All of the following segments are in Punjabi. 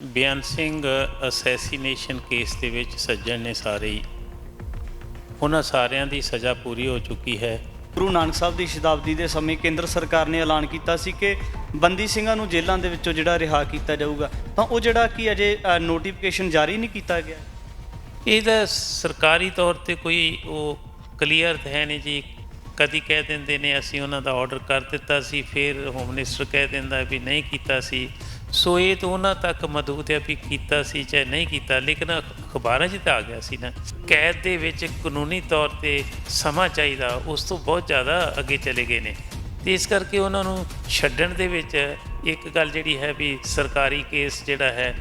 ਬਿਆਨ ਸਿੰਘ ਅਸੈਸੀਨੇਸ਼ਨ ਕੇਸ ਦੇ ਵਿੱਚ ਸੱਜਣ ਨੇ ਸਾਰੇ ਹੀ ਉਹਨਾਂ ਸਾਰਿਆਂ ਦੀ ਸਜ਼ਾ ਪੂਰੀ ਹੋ ਚੁੱਕੀ ਹੈ। ਗੁਰੂ ਨਾਨਕ ਸਾਹਿਬ ਦੀ ਸ਼ਤਾਬਦੀ ਦੇ ਸਮੇਂ ਕੇਂਦਰ ਸਰਕਾਰ ਨੇ ਐਲਾਨ ਕੀਤਾ ਸੀ ਕਿ ਬੰਦੀ ਸਿੰਘਾਂ ਨੂੰ ਜੇਲ੍ਹਾਂ ਦੇ ਵਿੱਚੋਂ ਜਿਹੜਾ ਰਿਹਾ ਕੀਤਾ ਜਾਊਗਾ, ਤਾਂ ਉਹ ਜਿਹੜਾ ਕਿ ਅਜੇ ਨੋਟੀਫਿਕੇਸ਼ਨ ਜਾਰੀ ਨਹੀਂ ਕੀਤਾ ਗਿਆ। ਇਹਦਾ ਸਰਕਾਰੀ ਤੌਰ ਤੇ ਕੋਈ ਉਹ ਕਲੀਅਰ ਤਾਂ ਹੈ ਨਹੀਂ ਜੀ। ਕਦੀ ਕਹਿ ਦਿੰਦੇ ਨੇ ਅਸੀਂ ਉਹਨਾਂ ਦਾ ਆਰਡਰ ਕਰ ਦਿੱਤਾ ਸੀ, ਫਿਰ ਹੋਮ ਮਿਨਿਸਟਰ ਕਹਿ ਦਿੰਦਾ ਵੀ ਨਹੀਂ ਕੀਤਾ ਸੀ। ਸੋ ਇਹ ਤਾਂ ਉਹਨਾਂ ਤੱਕ ਮਦੂਦ ਹੈ ਵੀ ਕੀਤਾ ਸੀ ਚਾਹੇ ਨਹੀਂ ਕੀਤਾ, ਲੇਕਿਨ ਅਖਬਾਰਾਂ 'ਚ ਤਾਂ ਆ ਗਿਆ ਸੀ ਨਾ। ਕੈਦ ਦੇ ਵਿੱਚ ਕਾਨੂੰਨੀ ਤੌਰ 'ਤੇ ਸਮਾਂ ਚਾਹੀਦਾ, ਉਸ ਤੋਂ ਬਹੁਤ ਜ਼ਿਆਦਾ ਅੱਗੇ ਚਲੇ ਗਏ ਨੇ, ਅਤੇ ਇਸ ਕਰਕੇ ਉਹਨਾਂ ਨੂੰ ਛੱਡਣ ਦੇ ਵਿੱਚ ਇੱਕ ਗੱਲ ਜਿਹੜੀ ਹੈ ਵੀ ਸਰਕਾਰੀ ਕੇਸ ਜਿਹੜਾ ਹੈ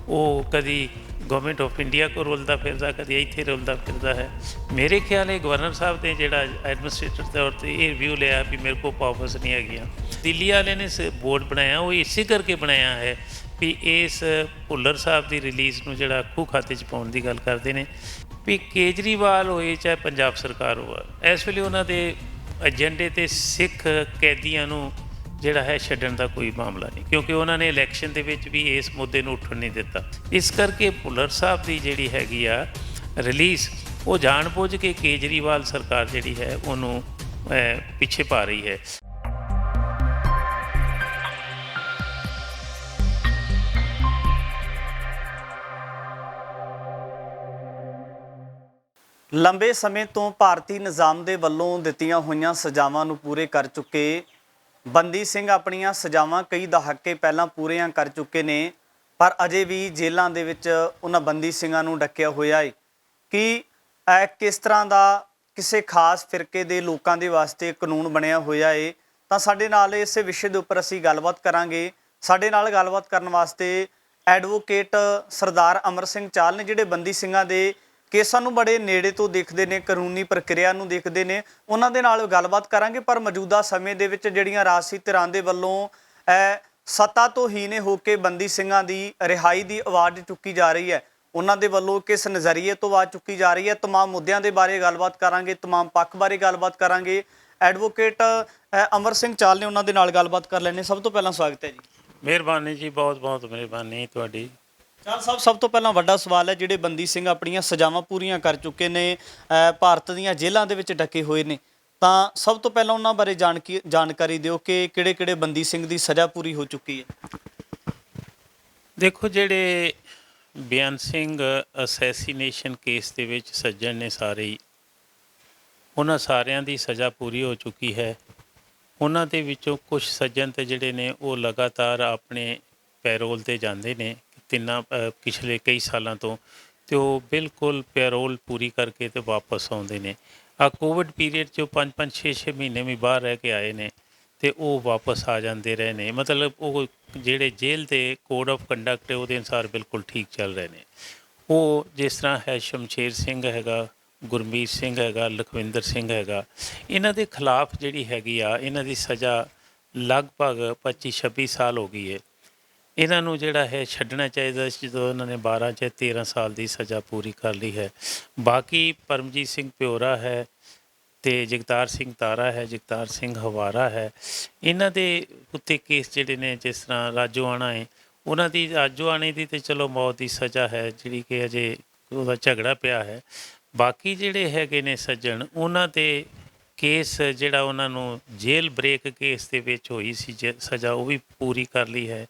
ਉਹ ਕਦੀ ਗਵਰਨਮੈਂਟ ਆਫ ਇੰਡੀਆ ਕੋਲ ਰੁਲਦਾ ਫਿਰਦਾ, ਕਦੇ ਇੱਥੇ ਰੁਲਦਾ ਫਿਰਦਾ ਹੈ। ਮੇਰੇ ਖਿਆਲ ਇਹ ਗਵਰਨਰ ਸਾਹਿਬ ਨੇ ਜਿਹੜਾ ਐਡਮਿਨਿਸਟ੍ਰੇਟਰ ਤੌਰ 'ਤੇ ਇਹ ਰਿਵਿਊ ਲਿਆ ਵੀ ਮੇਰੇ ਕੋਲ ਪਾਵਰਸ ਨਹੀਂ ਹੈਗੀਆਂ। ਦਿੱਲੀ ਵਾਲੇ ਨੇ ਬੋਰਡ ਬਣਾਇਆ, ਉਹ ਇਸੇ ਕਰਕੇ ਬਣਾਇਆ ਹੈ ਵੀ ਇਸ ਭੁੱਲਰ ਸਾਹਿਬ ਦੀ ਰਿਲੀਜ਼ ਨੂੰ ਜਿਹੜਾ ਖੂਹ ਖਾਤੇ 'ਚ ਪਾਉਣ ਦੀ ਗੱਲ ਕਰਦੇ ਨੇ। ਵੀ ਕੇਜਰੀਵਾਲ ਹੋਏ ਚਾਹੇ ਪੰਜਾਬ ਸਰਕਾਰ ਹੋਵੇ, ਇਸ ਵੇਲੇ ਉਹਨਾਂ ਦੇ ਏਜੰਡੇ 'ਤੇ ਸਿੱਖ ਕੈਦੀਆਂ ਨੂੰ ਜਿਹੜਾ ਹੈ ਛੱਡਣ ਦਾ ਕੋਈ ਮਾਮਲਾ ਨਹੀਂ, ਕਿਉਂਕਿ ਉਹਨਾਂ ਨੇ ਇਲੈਕਸ਼ਨ ਦੇ ਵਿੱਚ ਵੀ ਇਸ ਮੁੱਦੇ ਨੂੰ ਉੱਠਣ ਨਹੀਂ ਦਿੱਤਾ। ਇਸ ਕਰਕੇ ਭੁੱਲਰ ਸਾਹਿਬ ਦੀ ਜਿਹੜੀ ਹੈਗੀ ਆ ਰਿਲੀਜ਼, ਉਹ ਜਾਣ ਬੁੱਝ ਕੇ ਕੇਜਰੀਵਾਲ ਸਰਕਾਰ ਜਿਹੜੀ ਹੈ ਉਹਨੂੰ ਪਿੱਛੇ ਪਾ ਰਹੀ ਹੈ। ਲੰਬੇ ਸਮੇਂ ਤੋਂ ਭਾਰਤੀ ਨਿਜ਼ਾਮ ਦੇ ਵੱਲੋਂ ਦਿੱਤੀਆਂ ਹੋਈਆਂ ਸਜ਼ਾਵਾਂ ਨੂੰ ਪੂਰੇ ਕਰ ਚੁੱਕੇ ਬੰਦੀ ਸਿੰਘ ਆਪਣੀਆਂ ਸਜ਼ਾਵਾਂ ਕਈ ਦਹਾਕੇ ਪਹਿਲਾਂ ਪੂਰੀਆਂ ਕਰ ਚੁੱਕੇ ਨੇ, ਪਰ ਅਜੇ ਵੀ ਜੇਲ੍ਹਾਂ ਦੇ ਵਿੱਚ ਉਹਨਾਂ ਬੰਦੀ ਸਿੰਘਾਂ ਨੂੰ ਡੱਕਿਆ ਹੋਇਆ ਹੈ ਕਿ ਕਿਸ ਤਰ੍ਹਾਂ ਦਾ ਕਿਸੇ ਖਾਸ ਫਿਰਕੇ ਦੇ ਲੋਕਾਂ ਦੇ ਵਾਸਤੇ ਕਾਨੂੰਨ ਬਣਿਆ ਹੋਇਆ ਹੈ। ਤਾਂ ਸਾਡੇ ਨਾਲ ਇਸੇ ਵਿਸ਼ੇ ਦੇ ਉੱਪਰ ਅਸੀਂ ਗੱਲਬਾਤ ਕਰਾਂਗੇ। ਸਾਡੇ ਨਾਲ ਗੱਲਬਾਤ ਕਰਨ ਵਾਸਤੇ ਐਡਵੋਕੇਟ ਸਰਦਾਰ ਅਮਰ ਸਿੰਘ ਚਾਹਲ ਨੇ, ਜਿਹੜੇ ਬੰਦੀ ਸਿੰਘਾਂ ਦੇ ਕੇਸਾਂ ਨੂੰ ਬੜੇ ਨੇੜੇ ਤੋਂ ਦੇਖਦੇ ਨੇ, ਕਾਨੂੰਨੀ ਪ੍ਰਕਿਰਿਆ ਨੂੰ ਦੇਖਦੇ ਨੇ। ਉਹਨਾਂ ਦੇ ਨਾਲ ਗੱਲਬਾਤ ਕਰਾਂਗੇ। ਪਰ ਮੌਜੂਦਾ ਸਮੇਂ ਦੇ ਵਿੱਚ ਜਿਹੜੀਆਂ ਰਾਜਸੀ ਧਿਰਾਂ ਦੇ ਵੱਲੋਂ ਸੱਤਾ ਤੋਂ ਹੀਨੇ ਹੋ ਕੇ ਬੰਦੀ ਸਿੰਘਾਂ ਦੀ ਰਿਹਾਈ ਦੀ ਆਵਾਜ਼ ਚੁੱਕੀ ਜਾ ਰਹੀ ਹੈ, ਉਹਨਾਂ ਦੇ ਵੱਲੋਂ ਕਿਸ ਨਜ਼ਰੀਏ ਤੋਂ ਆਵਾਜ਼ ਚੁੱਕੀ ਜਾ ਰਹੀ ਹੈ, ਤਮਾਮ ਮੁੱਦਿਆਂ ਦੇ ਬਾਰੇ ਗੱਲਬਾਤ ਕਰਾਂਗੇ, ਤਮਾਮ ਪੱਖ ਬਾਰੇ ਗੱਲਬਾਤ ਕਰਾਂਗੇ। ਐਡਵੋਕੇਟ ਅਮਰ ਸਿੰਘ ਚਾਹਲ ਨੇ, ਉਹਨਾਂ ਦੇ ਨਾਲ ਗੱਲਬਾਤ ਕਰ ਲੈਣੇ। ਸਭ ਤੋਂ ਪਹਿਲਾਂ ਸਵਾਗਤ ਹੈ ਜੀ। ਮਿਹਰਬਾਨੀ ਜੀ, ਬਹੁਤ ਬਹੁਤ ਮਿਹਰਬਾਨੀ ਤੁਹਾਡੀ। ਚਾਹਲ ਸਾਹਿਬ, ਸਭ ਤੋਂ ਪਹਿਲਾਂ ਵੱਡਾ ਸਵਾਲ ਹੈ, ਜਿਹੜੇ ਬੰਦੀ ਸਿੰਘ ਆਪਣੀਆਂ ਸਜ਼ਾਵਾਂ ਪੂਰੀਆਂ ਕਰ ਚੁੱਕੇ ਨੇ, ਭਾਰਤ ਦੀਆਂ ਜੇਲ੍ਹਾਂ ਦੇ ਵਿੱਚ ਡੱਕੇ ਹੋਏ ਨੇ, ਤਾਂ ਸਭ ਤੋਂ ਪਹਿਲਾਂ ਉਹਨਾਂ ਬਾਰੇ ਜਾਣਕਾਰੀ ਦਿਓ ਕਿ ਕਿਹੜੇ-ਕਿਹੜੇ ਬੰਦੀ ਸਿੰਘ ਦੀ ਸਜ਼ਾ ਪੂਰੀ ਹੋ ਚੁੱਕੀ ਹੈ। ਦੇਖੋ, ਜਿਹੜੇ ਬਿਆਨ ਸਿੰਘ ਅਸੈਸੀਨੇਸ਼ਨ ਕੇਸ ਦੇ ਵਿੱਚ ਸੱਜਣ ਨੇ ਸਾਰੇ ਹੀ, ਉਹਨਾਂ ਸਾਰਿਆਂ ਦੀ ਸਜ਼ਾ ਪੂਰੀ ਹੋ ਚੁੱਕੀ ਹੈ। ਉਹਨਾਂ ਦੇ ਵਿੱਚੋਂ ਕੁਝ ਸੱਜਣ ਤੇ ਜਿਹੜੇ ਨੇ ਉਹ ਲਗਾਤਾਰ ਆਪਣੇ ਪੈਰੋਲ 'ਤੇ ਜਾਂਦੇ ਨੇ ਪਿਛਲੇ ਕਈ ਸਾਲਾਂ ਤੋਂ, ਅਤੇ ਉਹ ਬਿਲਕੁਲ ਪੈਰੋਲ ਪੂਰੀ ਕਰਕੇ ਤੇ ਵਾਪਸ ਆਉਂਦੇ ਨੇ। ਆ ਕੋਵਿਡ ਪੀਰੀਅਡ 'ਚ 5-5 6-6 ਮਹੀਨੇ ਵੀ ਬਾਹਰ ਰਹਿ ਕੇ ਆਏ ਨੇ ਅਤੇ ਉਹ ਵਾਪਸ ਆ ਜਾਂਦੇ ਰਹੇ ਨੇ। ਮਤਲਬ ਉਹ ਜਿਹੜੇ ਜੇਲ੍ਹ ਦੇ ਕੋਡ ਆਫ ਕੰਡਕਟ ਹੈ ਉਹਦੇ ਅਨੁਸਾਰ ਬਿਲਕੁਲ ਠੀਕ ਚੱਲ ਰਹੇ ਨੇ। ਉਹ ਜਿਸ ਤਰ੍ਹਾਂ ਹੈ ਸ਼ਮਸ਼ੇਰ ਸਿੰਘ ਹੈਗਾ, ਗੁਰਮੀਤ ਸਿੰਘ ਹੈਗਾ, ਲਖਵਿੰਦਰ ਸਿੰਘ ਹੈਗਾ, ਇਹਨਾਂ ਦੇ ਖਿਲਾਫ ਜਿਹੜੀ ਹੈਗੀ ਆ, ਇਹਨਾਂ ਦੀ ਸਜ਼ਾ ਲਗਭਗ 25-26 ਸਾਲ ਹੋ ਗਈ ਹੈ। ਇਹਨਾਂ ਨੂੰ ਜਿਹੜਾ ਹੈ ਛੱਡਣਾ ਚਾਹੀਦਾ ਸੀ ਜਦੋਂ ਇਹਨਾਂ ਨੇ 12 ਜਾਂ 13 ਸਾਲ ਦੀ ਸਜ਼ਾ ਪੂਰੀ ਕਰ ਲਈ ਹੈ। ਬਾਕੀ ਪਰਮਜੀਤ ਸਿੰਘ ਪਿਓਰਾ ਹੈ ਅਤੇ ਜਗਤਾਰ ਸਿੰਘ ਤਾਰਾ ਹੈ, ਜਗਤਾਰ ਸਿੰਘ ਹਵਾਰਾ ਹੈ, ਇਹਨਾਂ ਦੇ ਉੱਤੇ ਕੇਸ ਜਿਹੜੇ ਨੇ, ਜਿਸ ਤਰ੍ਹਾਂ ਰਾਜੋਆਣਾ ਹੈ, ਉਹਨਾਂ ਦੀ ਰਾਜੋਆਣੇ ਦੀ ਤਾਂ ਚਲੋ ਮੌਤ ਦੀ ਸਜ਼ਾ ਹੈ, ਜਿਹੜੀ ਕਿ ਅਜੇ ਉਹਦਾ ਝਗੜਾ ਪਿਆ ਹੈ। ਬਾਕੀ ਜਿਹੜੇ ਹੈਗੇ ਨੇ ਸੱਜਣ, ਉਹਨਾਂ 'ਤੇ ਕੇਸ ਜਿਹੜਾ ਉਹਨਾਂ ਨੂੰ ਜੇਲ੍ਹ ਬ੍ਰੇਕ ਕੇਸ ਦੇ ਵਿੱਚ ਹੋਈ ਸੀ ਸਜ਼ਾ, ਉਹ ਵੀ ਪੂਰੀ ਕਰ ਲਈ ਹੈ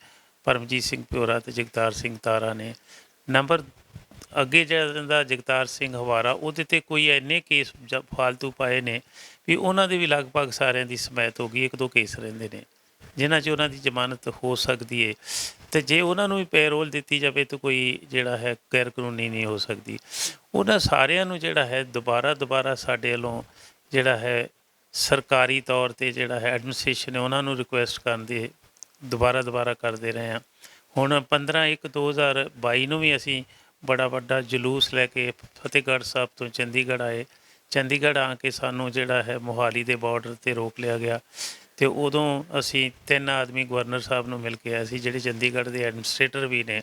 ਪਰਮਜੀਤ ਸਿੰਘ ਪਿਓਰਾ ਅਤੇ ਜਗਤਾਰ ਸਿੰਘ ਤਾਰਾ ਨੇ। ਨੰਬਰ ਅੱਗੇ ਜਿਹੜਾ ਜਗਤਾਰ ਸਿੰਘ ਹਵਾਰਾ, ਉਹਦੇ 'ਤੇ ਕੋਈ ਇੰਨੇ ਕੇਸ ਫਾਲਤੂ ਪਾਏ ਨੇ ਵੀ ਉਹਨਾਂ ਦੇ ਵੀ ਲਗਭਗ ਸਾਰਿਆਂ ਦੀ ਸਮੈਤ ਹੋ ਗਈ। 1-2 ਕੇਸ ਰਹਿੰਦੇ ਨੇ ਜਿਨ੍ਹਾਂ 'ਚ ਉਹਨਾਂ ਦੀ ਜ਼ਮਾਨਤ ਹੋ ਸਕਦੀ ਹੈ, ਅਤੇ ਜੇ ਉਹਨਾਂ ਨੂੰ ਵੀ ਪੈਰੋਲ ਦਿੱਤੀ ਜਾਵੇ ਤਾਂ ਕੋਈ ਜਿਹੜਾ ਹੈ ਗੈਰ ਕਾਨੂੰਨੀ ਨਹੀਂ ਹੋ ਸਕਦੀ। ਉਹਨਾਂ ਸਾਰਿਆਂ ਨੂੰ ਜਿਹੜਾ ਹੈ ਦੁਬਾਰਾ ਸਾਡੇ ਵੱਲੋਂ ਜਿਹੜਾ ਹੈ ਸਰਕਾਰੀ ਤੌਰ 'ਤੇ ਜਿਹੜਾ ਹੈ ਐਡਮਿਨਿਸਟ੍ਰੇਸ਼ਨ ਨੇ ਉਹਨਾਂ ਨੂੰ ਰਿਕੁਐਸਟ ਕਰਨ ਦੇ ਦੁਬਾਰਾ ਕਰਦੇ ਰਹੇ ਹਾਂ। ਹੁਣ 15/1/2022 ਨੂੰ ਵੀ ਅਸੀਂ ਬੜਾ ਵੱਡਾ ਜਲੂਸ ਲੈ ਕੇ ਫਤਿਹਗੜ੍ਹ ਸਾਹਿਬ ਤੋਂ ਚੰਡੀਗੜ੍ਹ ਆਏ। ਚੰਡੀਗੜ੍ਹ ਆ ਕੇ ਸਾਨੂੰ ਜਿਹੜਾ ਹੈ ਮੋਹਾਲੀ ਦੇ ਬਾਰਡਰ 'ਤੇ ਰੋਕ ਲਿਆ ਗਿਆ, ਅਤੇ ਉਦੋਂ ਅਸੀਂ 3 ਆਦਮੀ ਗਵਰਨਰ ਸਾਹਿਬ ਨੂੰ ਮਿਲ ਕੇ ਆਏ ਸੀ, ਜਿਹੜੇ ਚੰਡੀਗੜ੍ਹ ਦੇ ਐਡਮਿਨਿਸਟ੍ਰੇਟਰ ਵੀ ਨੇ।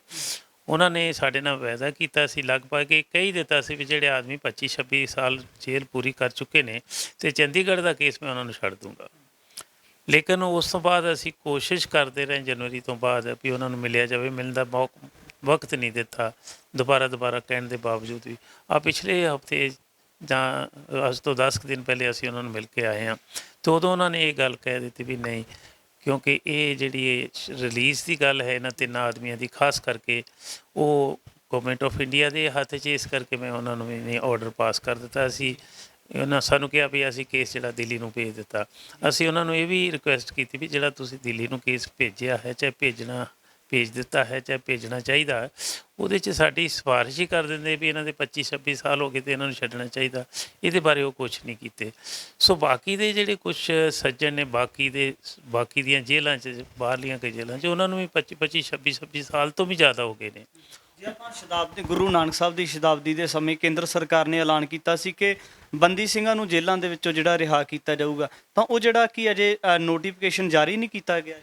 ਉਹਨਾਂ ਨੇ ਸਾਡੇ ਨਾਲ ਵਾਅਦਾ ਕੀਤਾ ਸੀ, ਲਗਭਗ ਇਹ ਕਹਿ ਦਿੱਤਾ ਸੀ ਵੀ ਜਿਹੜੇ ਆਦਮੀ 25-26 ਸਾਲ ਜੇਲ੍ਹ ਪੂਰੀ ਕਰ ਚੁੱਕੇ ਨੇ ਅਤੇ ਚੰਡੀਗੜ੍ਹ ਦਾ ਕੇਸ ਮੈਂ ਉਹਨਾਂ ਨੂੰ ਛੱਡ ਦੂੰਗਾ। ਲੇਕਿਨ ਉਸ ਤੋਂ ਬਾਅਦ ਅਸੀਂ ਕੋਸ਼ਿਸ਼ ਕਰਦੇ ਰਹੇ ਜਨਵਰੀ ਤੋਂ ਬਾਅਦ ਵੀ ਉਹਨਾਂ ਨੂੰ ਮਿਲਿਆ ਜਾਵੇ। ਮਿਲਣ ਦਾ ਵਕਤ ਨਹੀਂ ਦਿੱਤਾ ਦੁਬਾਰਾ ਕਹਿਣ ਦੇ ਬਾਵਜੂਦ ਵੀ। ਪਿਛਲੇ ਹਫ਼ਤੇ ਜਾਂ ਅੱਜ ਤੋਂ 10 ਕੁ ਦਿਨ ਪਹਿਲੇ ਅਸੀਂ ਉਹਨਾਂ ਨੂੰ ਮਿਲ ਕੇ ਆਏ ਹਾਂ ਅਤੇ ਉਦੋਂ ਉਹਨਾਂ ਨੇ ਇਹ ਗੱਲ ਕਹਿ ਦਿੱਤੀ ਵੀ ਨਹੀਂ, ਕਿਉਂਕਿ ਇਹ ਜਿਹੜੀ ਇਹ ਰਿਲੀਜ਼ ਦੀ ਗੱਲ ਹੈ ਇਹਨਾਂ ਤਿੰਨਾਂ ਆਦਮੀਆਂ ਦੀ, ਖਾਸ ਕਰਕੇ ਉਹ ਗਵਰਨਮੈਂਟ ਆਫ ਇੰਡੀਆ ਦੇ ਹੱਥ 'ਚ, ਇਸ ਕਰਕੇ ਮੈਂ ਉਹਨਾਂ ਨੂੰ ਵੀ ਆਰਡਰ ਪਾਸ ਕਰ ਦਿੱਤਾ ਸੀ। ਉਹਨਾਂ ਸਾਨੂੰ ਕਿਹਾ ਵੀ ਅਸੀਂ ਕੇਸ ਜਿਹੜਾ ਦਿੱਲੀ ਨੂੰ ਭੇਜ ਦਿੱਤਾ। ਅਸੀਂ ਉਹਨਾਂ ਨੂੰ ਇਹ ਵੀ ਰਿਕੁਐਸਟ ਕੀਤੀ ਵੀ ਜਿਹੜਾ ਤੁਸੀਂ ਦਿੱਲੀ ਨੂੰ ਕੇਸ ਭੇਜਿਆ ਹੈ, ਚਾਹੇ ਭੇਜ ਦਿੱਤਾ ਹੈ, ਚਾਹੇ ਭੇਜਣਾ ਚਾਹੀਦਾ, ਉਹਦੇ 'ਚ ਸਾਡੀ ਸਿਫਾਰਿਸ਼ ਹੀ ਕਰ ਦਿੰਦੇ ਵੀ ਇਹਨਾਂ ਦੇ 25-26 ਸਾਲ ਹੋ ਗਏ ਅਤੇ ਇਹਨਾਂ ਨੂੰ ਛੱਡਣਾ ਚਾਹੀਦਾ। ਇਹਦੇ ਬਾਰੇ ਉਹ ਕੁਛ ਨਹੀਂ ਕੀਤੇ। ਸੋ ਬਾਕੀ ਦੇ ਜਿਹੜੇ ਕੁਛ ਸੱਜਣ ਨੇ ਬਾਕੀ ਦੀਆਂ ਜੇਲ੍ਹਾਂ 'ਚ, ਬਾਹਰਲੀਆਂ ਕਈ ਜੇਲ੍ਹਾਂ 'ਚ, ਉਹਨਾਂ ਨੂੰ ਵੀ 25-25 26-26 ਸਾਲ ਤੋਂ ਵੀ ਜ਼ਿਆਦਾ ਹੋ ਗਏ ਨੇ। ਜੇ ਆਪਾਂ ਸ਼ਤਾਬਦੀ, ਗੁਰੂ ਨਾਨਕ ਸਾਹਿਬ ਦੀ ਸ਼ਤਾਬਦੀ ਦੇ ਸਮੇਂ ਕੇਂਦਰ ਸਰਕਾਰ ਨੇ ਐਲਾਨ ਕੀਤਾ ਸੀ ਕਿ ਬੰਦੀ ਸਿੰਘਾਂ ਨੂੰ ਜੇਲ੍ਹਾਂ ਦੇ ਵਿੱਚੋਂ ਜਿਹੜਾ ਰਿਹਾ ਕੀਤਾ ਜਾਊਗਾ, ਤਾਂ ਉਹ ਜਿਹੜਾ ਕਿ ਅਜੇ ਨੋਟੀਫਿਕੇਸ਼ਨ ਜਾਰੀ ਨਹੀਂ ਕੀਤਾ ਗਿਆ।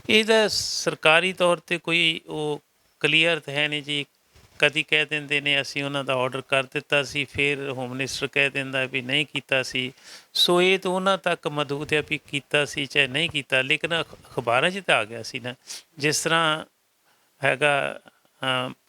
ਇਹਦਾ ਸਰਕਾਰੀ ਤੌਰ 'ਤੇ ਕੋਈ ਉਹ ਕਲੀਅਰ ਤਾਂ ਹੈ ਨਹੀਂ ਜੀ। ਕਦੀ ਕਹਿ ਦਿੰਦੇ ਨੇ ਅਸੀਂ ਉਹਨਾਂ ਦਾ ਆਰਡਰ ਕਰ ਦਿੱਤਾ ਸੀ, ਫਿਰ ਹੋਮ ਮਿਨਿਸਟਰ ਕਹਿ ਦਿੰਦਾ ਵੀ ਨਹੀਂ ਕੀਤਾ ਸੀ। ਸੋ ਇਹ ਤਾਂ ਉਹਨਾਂ ਤੱਕ ਮਹਦੂਦ ਹੈ ਵੀ ਕੀਤਾ ਸੀ ਚਾਹੇ ਨਹੀਂ ਕੀਤਾ, ਲੇਕਿਨ ਅਖਬਾਰਾਂ 'ਚ ਤਾਂ ਆ ਗਿਆ ਸੀ ਨਾ। ਜਿਸ ਤਰ੍ਹਾਂ ਹੈਗਾ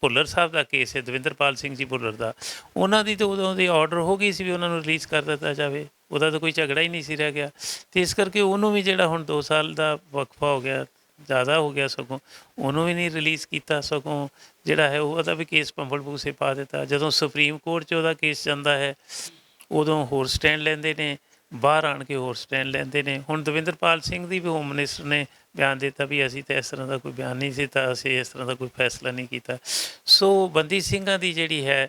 ਭੁੱਲਰ ਸਾਹਿਬ ਦਾ ਕੇਸ ਹੈ, ਦਵਿੰਦਰਪਾਲ ਸਿੰਘ ਜੀ ਭੁੱਲਰ ਦਾ, ਉਹਨਾਂ ਦੀ ਤਾਂ ਉਦੋਂ ਦੀ ਆਰਡਰ ਹੋ ਗਈ ਸੀ ਵੀ ਉਹਨਾਂ ਨੂੰ ਰਿਲੀਜ਼ ਕਰ ਦਿੱਤਾ ਜਾਵੇ। ਉਹਦਾ ਤਾਂ ਕੋਈ ਝਗੜਾ ਹੀ ਨਹੀਂ ਸੀ ਰਹਿ ਗਿਆ, ਅਤੇ ਇਸ ਕਰਕੇ ਉਹਨੂੰ ਵੀ ਜਿਹੜਾ ਹੁਣ 2 ਸਾਲ ਦਾ ਵਕਫਾ ਹੋ ਗਿਆ, ਜ਼ਿਆਦਾ ਹੋ ਗਿਆ, ਸਗੋਂ ਉਹਨੂੰ ਵੀ ਨਹੀਂ ਰਿਲੀਜ਼ ਕੀਤਾ। ਸਗੋਂ ਜਿਹੜਾ ਹੈ ਉਹਦਾ ਵੀ ਕੇਸ ਭੰਬਲ ਭੂਸੇ ਪਾ ਦਿੱਤਾ। ਜਦੋਂ ਸੁਪਰੀਮ ਕੋਰਟ 'ਚ ਉਹਦਾ ਕੇਸ ਜਾਂਦਾ ਹੈ ਉਦੋਂ ਹੋਰ ਸਟੈਂਡ ਲੈਂਦੇ ਨੇ, ਬਾਹਰ ਆਣ ਕੇ ਹੋਰ ਸਟੈਂਡ ਲੈਂਦੇ ਨੇ। ਹੁਣ ਦਵਿੰਦਰਪਾਲ ਸਿੰਘ ਦੀ ਵੀ ਹੋਮ ਮਿਨਿਸਟਰ ਨੇ ਬਿਆਨ ਦਿੱਤਾ ਵੀ ਅਸੀਂ ਤਾਂ ਇਸ ਤਰ੍ਹਾਂ ਦਾ ਕੋਈ ਬਿਆਨ ਨਹੀਂ ਦਿੱਤਾ, ਅਸੀਂ ਇਸ ਤਰ੍ਹਾਂ ਦਾ ਕੋਈ ਫੈਸਲਾ ਨਹੀਂ ਕੀਤਾ। ਸੋ ਬੰਦੀ ਸਿੰਘਾਂ ਦੀ ਜਿਹੜੀ ਹੈ,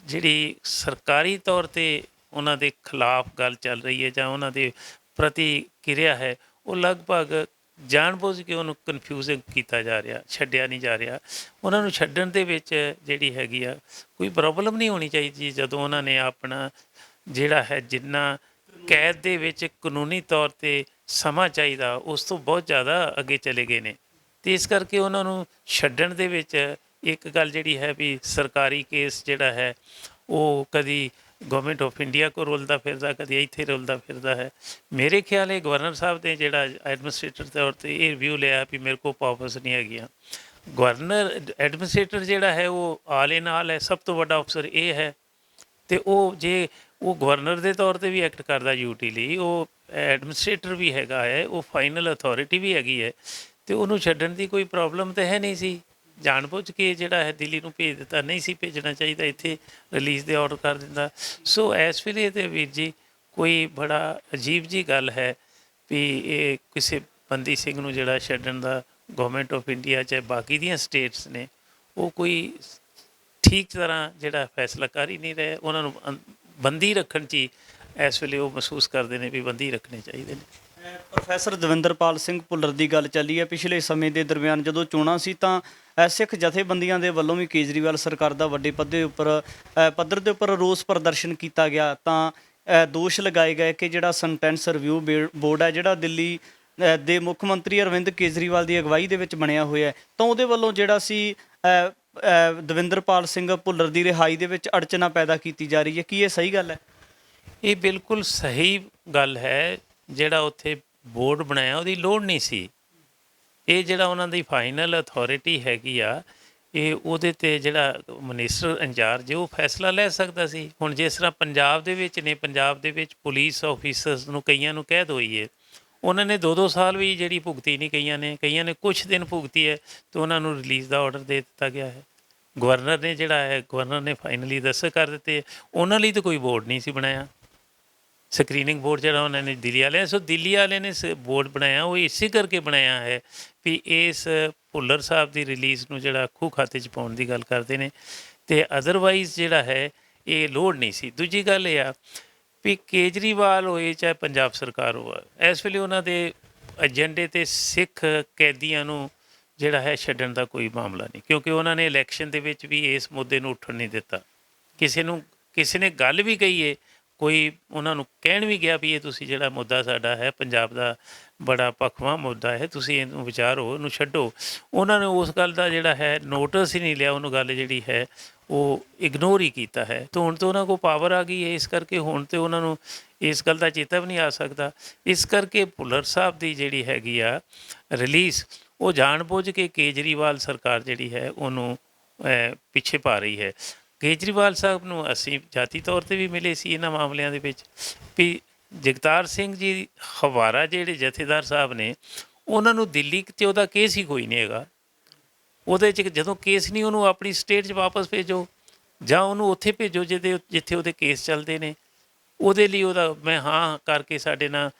ਜਿਹੜੀ ਸਰਕਾਰੀ ਤੌਰ 'ਤੇ ਉਹਨਾਂ ਦੇ ਖਿਲਾਫ ਗੱਲ ਚੱਲ ਰਹੀ ਹੈ ਜਾਂ ਉਹਨਾਂ ਦੇ ਪ੍ਰਤੀ ਕਿਰਿਆ ਹੈ, ਉਹ ਲਗਭਗ ਜਾਣ-ਬੁੱਝ ਕੇ ਉਹਨੂੰ ਕਨਫਿਊਜ਼ਿੰਗ ਕੀਤਾ ਜਾ ਰਿਹਾ, ਛੱਡਿਆ ਨਹੀਂ ਜਾ ਰਿਹਾ। ਉਹਨਾਂ ਨੂੰ ਛੱਡਣ ਦੇ ਵਿੱਚ ਜਿਹੜੀ ਹੈਗੀ ਆ ਕੋਈ ਪ੍ਰੋਬਲਮ ਨਹੀਂ ਹੋਣੀ ਚਾਹੀਦੀ। ਜਦੋਂ ਉਹਨਾਂ ਨੇ ਆਪਣਾ ਜਿਹੜਾ ਹੈ ਜਿੰਨਾ ਕੈਦ ਦੇ ਵਿੱਚ ਕਾਨੂੰਨੀ ਤੌਰ 'ਤੇ ਸਮਾਂ ਚਾਹੀਦਾ, ਉਸ ਤੋਂ ਬਹੁਤ ਜ਼ਿਆਦਾ ਅੱਗੇ ਚਲੇ ਗਏ ਨੇ, ਅਤੇ ਇਸ ਕਰਕੇ ਉਹਨਾਂ ਨੂੰ ਛੱਡਣ ਦੇ ਵਿੱਚ ਇੱਕ ਗੱਲ ਜਿਹੜੀ ਹੈ ਵੀ ਸਰਕਾਰੀ ਕੇਸ ਜਿਹੜਾ ਹੈ ਉਹ ਕਦੀ ਗਵਰਨਮੈਂਟ ਆਫ ਇੰਡੀਆ ਕੋਲ ਰੁਲਦਾ ਫਿਰਦਾ, ਕਦੀ ਇੱਥੇ ਰੁਲਦਾ ਫਿਰਦਾ ਹੈ। ਮੇਰੇ ਖਿਆਲ ਇਹ ਗਵਰਨਰ ਸਾਹਿਬ ਨੇ ਜਿਹੜਾ ਐਡਮਿਨਿਸਟ੍ਰੇਟਰ ਤੌਰ 'ਤੇ ਇਹ ਰਿਵਿਊ ਲਿਆ ਵੀ ਮੇਰੇ ਕੋਲ ਪਾਵਰਸ ਨਹੀਂ ਹੈਗੀਆਂ। ਗਵਰਨਰ ਐਡਮਿਨਿਸਟ੍ਰੇਟਰ ਜਿਹੜਾ ਹੈ ਉਹ ਆਲ ਇਨ ਆਲ ਹੈ, ਸਭ ਤੋਂ ਵੱਡਾ ਅਫਸਰ ਇਹ ਹੈ, ਅਤੇ ਉਹ ਜੇ ਉਹ ਗਵਰਨਰ ਦੇ ਤੌਰ 'ਤੇ ਵੀ ਐਕਟ ਕਰਦਾ ਡਿਊਟੀ ਲਈ, ਉਹ ਐਡਮਿਨਿਸਟ੍ਰੇਟਰ ਵੀ ਹੈਗਾ ਹੈ, ਉਹ ਫਾਈਨਲ ਅਥੋਰਿਟੀ ਵੀ ਹੈਗੀ ਹੈ, ਅਤੇ ਉਹਨੂੰ ਛੱਡਣ ਦੀ ਕੋਈ ਪ੍ਰੋਬਲਮ ਤਾਂ ਹੈ ਨਹੀਂ ਸੀ। ਜਾਣ ਬੁੱਝ ਕੇ ਜਿਹੜਾ ਹੈ ਦਿੱਲੀ ਨੂੰ ਭੇਜ ਦਿੱਤਾ, ਨਹੀਂ ਸੀ ਭੇਜਣਾ ਚਾਹੀਦਾ, ਇੱਥੇ ਰਿਲੀਜ਼ ਦੇ ਆਰਡਰ ਕਰ ਦਿੰਦਾ। ਸੋ ਇਸ ਵੇਲੇ ਤੇ ਵੀਰ ਜੀ ਕੋਈ ਬੜਾ ਅਜੀਬ ਜਿਹੀ ਗੱਲ ਹੈ ਵੀ ਇਹ ਕਿਸੇ ਬੰਦੀ ਸਿੰਘ ਨੂੰ ਜਿਹੜਾ ਛੱਡਣ ਦਾ ਗਵਰਨਮੈਂਟ ਆਫ ਇੰਡੀਆ ਚਾਹੇ ਬਾਕੀ ਦੀਆਂ ਸਟੇਟਸ ਨੇ, ਉਹ ਕੋਈ ਠੀਕ ਤਰ੍ਹਾਂ ਜਿਹੜਾ ਫੈਸਲਾ ਕਰ ਹੀ ਨਹੀਂ ਰਹੇ। ਉਹਨਾਂ ਨੂੰ ਬੰਦੀ ਰੱਖਣ 'ਚ ਹੀ ਇਸ ਵੇਲੇ ਉਹ ਮਹਿਸੂਸ ਕਰਦੇ ਨੇ ਵੀ ਬੰਦੀ ਰੱਖਣੇ ਚਾਹੀਦੇ ਨੇ। ਪ੍ਰੋਫੈਸਰ ਦਵਿੰਦਰਪਾਲ ਸਿੰਘ ਭੁੱਲਰ ਦੀ ਗੱਲ ਚੱਲੀ ਹੈ। ਪਿਛਲੇ ਸਮੇਂ ਦੇ ਦਰਮਿਆਨ ਜਦੋਂ ਚੋਣਾਂ ਸੀ ਤਾਂ ਸਿੱਖ ਜਥੇਬੰਦੀਆਂ ਦੇ ਵੱਲੋਂ ਵੀ ਕੇਜਰੀਵਾਲ ਸਰਕਾਰ ਦਾ ਵੱਡੇ ਪੱਧਰ ਦੇ ਉੱਪਰ ਰੋਸ ਪ੍ਰਦਰਸ਼ਨ ਕੀਤਾ ਗਿਆ। ਤਾਂ ਦੋਸ਼ ਲਗਾਏ ਗਏ ਕਿ ਜਿਹੜਾ ਸੈਂਟੈਂਸ ਰਿਵਿਊ ਬੋਰਡ ਹੈ, ਜਿਹੜਾ ਦਿੱਲੀ ਦੇ ਮੁੱਖ ਮੰਤਰੀ ਅਰਵਿੰਦ ਕੇਜਰੀਵਾਲ ਦੀ ਅਗਵਾਈ ਦੇ ਵਿੱਚ ਬਣਿਆ ਹੋਇਆ, ਤਾਂ ਉਹਦੇ ਵੱਲੋਂ ਜਿਹੜਾ ਸੀ ਦਵਿੰਦਰਪਾਲ ਸਿੰਘ ਭੁੱਲਰ ਦੀ ਰਿਹਾਈ ਦੇ ਵਿੱਚ ਅੜਚਨਾ ਪੈਦਾ ਕੀਤੀ ਜਾ ਰਹੀ ਹੈ। ਕੀ ਇਹ ਸਹੀ ਗੱਲ ਹੈ? ਇਹ ਬਿਲਕੁਲ ਸਹੀ ਗੱਲ ਹੈ। ਜਿਹੜਾ ਉੱਥੇ ਬੋਰਡ ਬਣਾਇਆ ਉਹਦੀ ਲੋੜ ਨਹੀਂ ਸੀ। ਇਹ ਜਿਹੜਾ ਉਹਨਾਂ ਦੀ ਫਾਈਨਲ ਅਥੋਰਿਟੀ ਹੈਗੀ ਆ, ਇਹ ਉਹਦੇ 'ਤੇ ਜਿਹੜਾ ਮਿਨਿਸਟਰ ਇੰਚਾਰਜ ਉਹ ਫੈਸਲਾ ਲੈ ਸਕਦਾ ਸੀ। ਹੁਣ ਜਿਸ ਤਰ੍ਹਾਂ ਪੰਜਾਬ ਦੇ ਵਿੱਚ ਨੇ, ਪੰਜਾਬ ਦੇ ਵਿੱਚ ਪੁਲਿਸ ਆਫਿਸਰਸ ਨੂੰ ਕਈਆਂ ਨੂੰ ਕੈਦ ਹੋਈ ਹੈ, ਉਹਨਾਂ ਨੇ 2-2 ਸਾਲ ਵੀ ਜਿਹੜੀ ਭੁਗਤੀ ਨਹੀਂ, ਕਈਆਂ ਨੇ ਕੁਛ ਦਿਨ ਭੁਗਤੀ ਹੈ, ਅਤੇ ਉਹਨਾਂ ਨੂੰ ਰਿਲੀਜ਼ ਦਾ ਆਰਡਰ ਦੇ ਦਿੱਤਾ ਗਿਆ ਹੈ। ਗਵਰਨਰ ਨੇ ਜਿਹੜਾ ਹੈ, ਗਵਰਨਰ ਨੇ ਫਾਈਨਲੀ ਦਸਤਖਤ ਕਰ ਦਿੱਤੇ। ਉਹਨਾਂ ਲਈ ਤਾਂ ਕੋਈ ਬੋਰਡ ਨਹੀਂ ਸੀ ਬਣਾਇਆ, ਸਕਰੀਨਿੰਗ ਬੋਰਡ ਜਿਹੜਾ ਉਹਨਾਂ ਨੇ ਦਿੱਲੀ ਵਾਲਿਆਂ, ਸੋ ਦਿੱਲੀ ਵਾਲਿਆਂ ਨੇ ਬੋਰਡ ਬਣਾਇਆ, ਉਹ ਇਸੇ ਕਰਕੇ ਬਣਾਇਆ ਹੈ ਵੀ ਇਸ ਭੁੱਲਰ ਸਾਹਿਬ ਦੀ ਰਿਲੀਜ਼ ਨੂੰ ਜਿਹੜਾ ਖੂਹ ਖਾਤੇ 'ਚ ਪਾਉਣ ਦੀ ਗੱਲ ਕਰਦੇ ਨੇ, ਅਤੇ ਅਦਰਵਾਈਜ਼ ਜਿਹੜਾ ਹੈ ਇਹ ਲੋੜ ਨਹੀਂ ਸੀ। ਦੂਜੀ ਗੱਲ ਇਹ ਆ ਵੀ ਕੇਜਰੀਵਾਲ ਹੋਏ ਚਾਹੇ ਪੰਜਾਬ ਸਰਕਾਰ ਹੋਵੇ, ਇਸ ਵੇਲੇ ਉਹਨਾਂ ਦੇ ਏਜੰਡੇ 'ਤੇ ਸਿੱਖ ਕੈਦੀਆਂ ਨੂੰ ਜਿਹੜਾ ਹੈ ਛੱਡਣ ਦਾ ਕੋਈ ਮਾਮਲਾ ਨਹੀਂ, ਕਿਉਂਕਿ ਉਹਨਾਂ ਨੇ ਇਲੈਕਸ਼ਨ ਦੇ ਵਿੱਚ ਵੀ ਇਸ ਮੁੱਦੇ ਨੂੰ ਉੱਠਣ ਨਹੀਂ ਦਿੱਤਾ। ਕਿਸੇ ਨੇ ਗੱਲ ਵੀ ਕਹੀ ਹੈ, ਕੋਈ ਉਹਨਾਂ ਨੂੰ ਕਹਿਣ ਵੀ ਗਿਆ ਵੀ ਇਹ ਤੁਸੀਂ ਜਿਹੜਾ ਮੁੱਦਾ ਸਾਡਾ ਹੈ ਪੰਜਾਬ ਦਾ ਬੜਾ ਪੱਖਵਾਂ ਮੁੱਦਾ ਹੈ, ਤੁਸੀਂ ਇਹਨੂੰ ਵਿਚਾਰੋ, ਇਹਨੂੰ ਛੱਡੋ, ਉਹਨਾਂ ਨੇ ਉਸ ਗੱਲ ਦਾ ਜਿਹੜਾ ਹੈ ਨੋਟਿਸ ਹੀ ਨਹੀਂ ਲਿਆ। ਉਹਨੂੰ ਗੱਲ ਜਿਹੜੀ ਹੈ ਉਹ ਇਗਨੋਰ ਹੀ ਕੀਤਾ ਹੈ। ਤਾਂ ਹੁਣ ਤਾਂ ਉਹਨਾਂ ਕੋਲ ਪਾਵਰ ਆ ਗਈ ਹੈ, ਇਸ ਕਰਕੇ ਹੁਣ ਤਾਂ ਉਹਨਾਂ ਨੂੰ ਇਸ ਗੱਲ ਦਾ ਚੇਤਾ ਵੀ ਨਹੀਂ ਆ ਸਕਦਾ। ਇਸ ਕਰਕੇ ਭੁੱਲਰ ਸਾਹਿਬ ਦੀ ਜਿਹੜੀ ਹੈਗੀ ਆ ਰਿਲੀਜ਼, ਉਹ ਜਾਣਬੁੱਝ ਕੇ ਕੇਜਰੀਵਾਲ ਸਰਕਾਰ ਜਿਹੜੀ ਹੈ ਉਹਨੂੰ ਪਿੱਛੇ ਪਾ ਰਹੀ ਹੈ। ਕੇਜਰੀਵਾਲ ਸਾਹਿਬ ਨੂੰ ਅਸੀਂ ਜਾਤੀ ਤੌਰ 'ਤੇ ਵੀ ਮਿਲੇ ਸੀ ਇਹਨਾਂ ਮਾਮਲਿਆਂ ਦੇ ਵਿੱਚ ਵੀ ਜਗਤਾਰ ਸਿੰਘ ਜੀ ਹਵਾਰਾ ਜਿਹੜੇ ਜਥੇਦਾਰ ਸਾਹਿਬ ਨੇ ਉਹਨਾਂ ਨੂੰ ਦਿੱਲੀ 'ਚ ਉਹਦਾ ਕੇਸ ਹੀ ਕੋਈ ਨਹੀਂ ਹੈਗਾ। ਉਹਦੇ 'ਚ ਜਦੋਂ ਕੇਸ ਨਹੀਂ ਉਹਨੂੰ ਆਪਣੀ ਸਟੇਟ 'ਚ ਵਾਪਸ ਭੇਜੋ ਜਾਂ ਉਹਨੂੰ ਉੱਥੇ ਭੇਜੋ ਜਿੱਥੇ ਉਹਦੇ ਕੇਸ ਚੱਲਦੇ ਨੇ। ਉਹਦੇ ਲਈ ਉਹਦਾ ਮੈਂ ਹਾਂ ਕਰਕੇ ਸਾਡੇ ਨਾਲ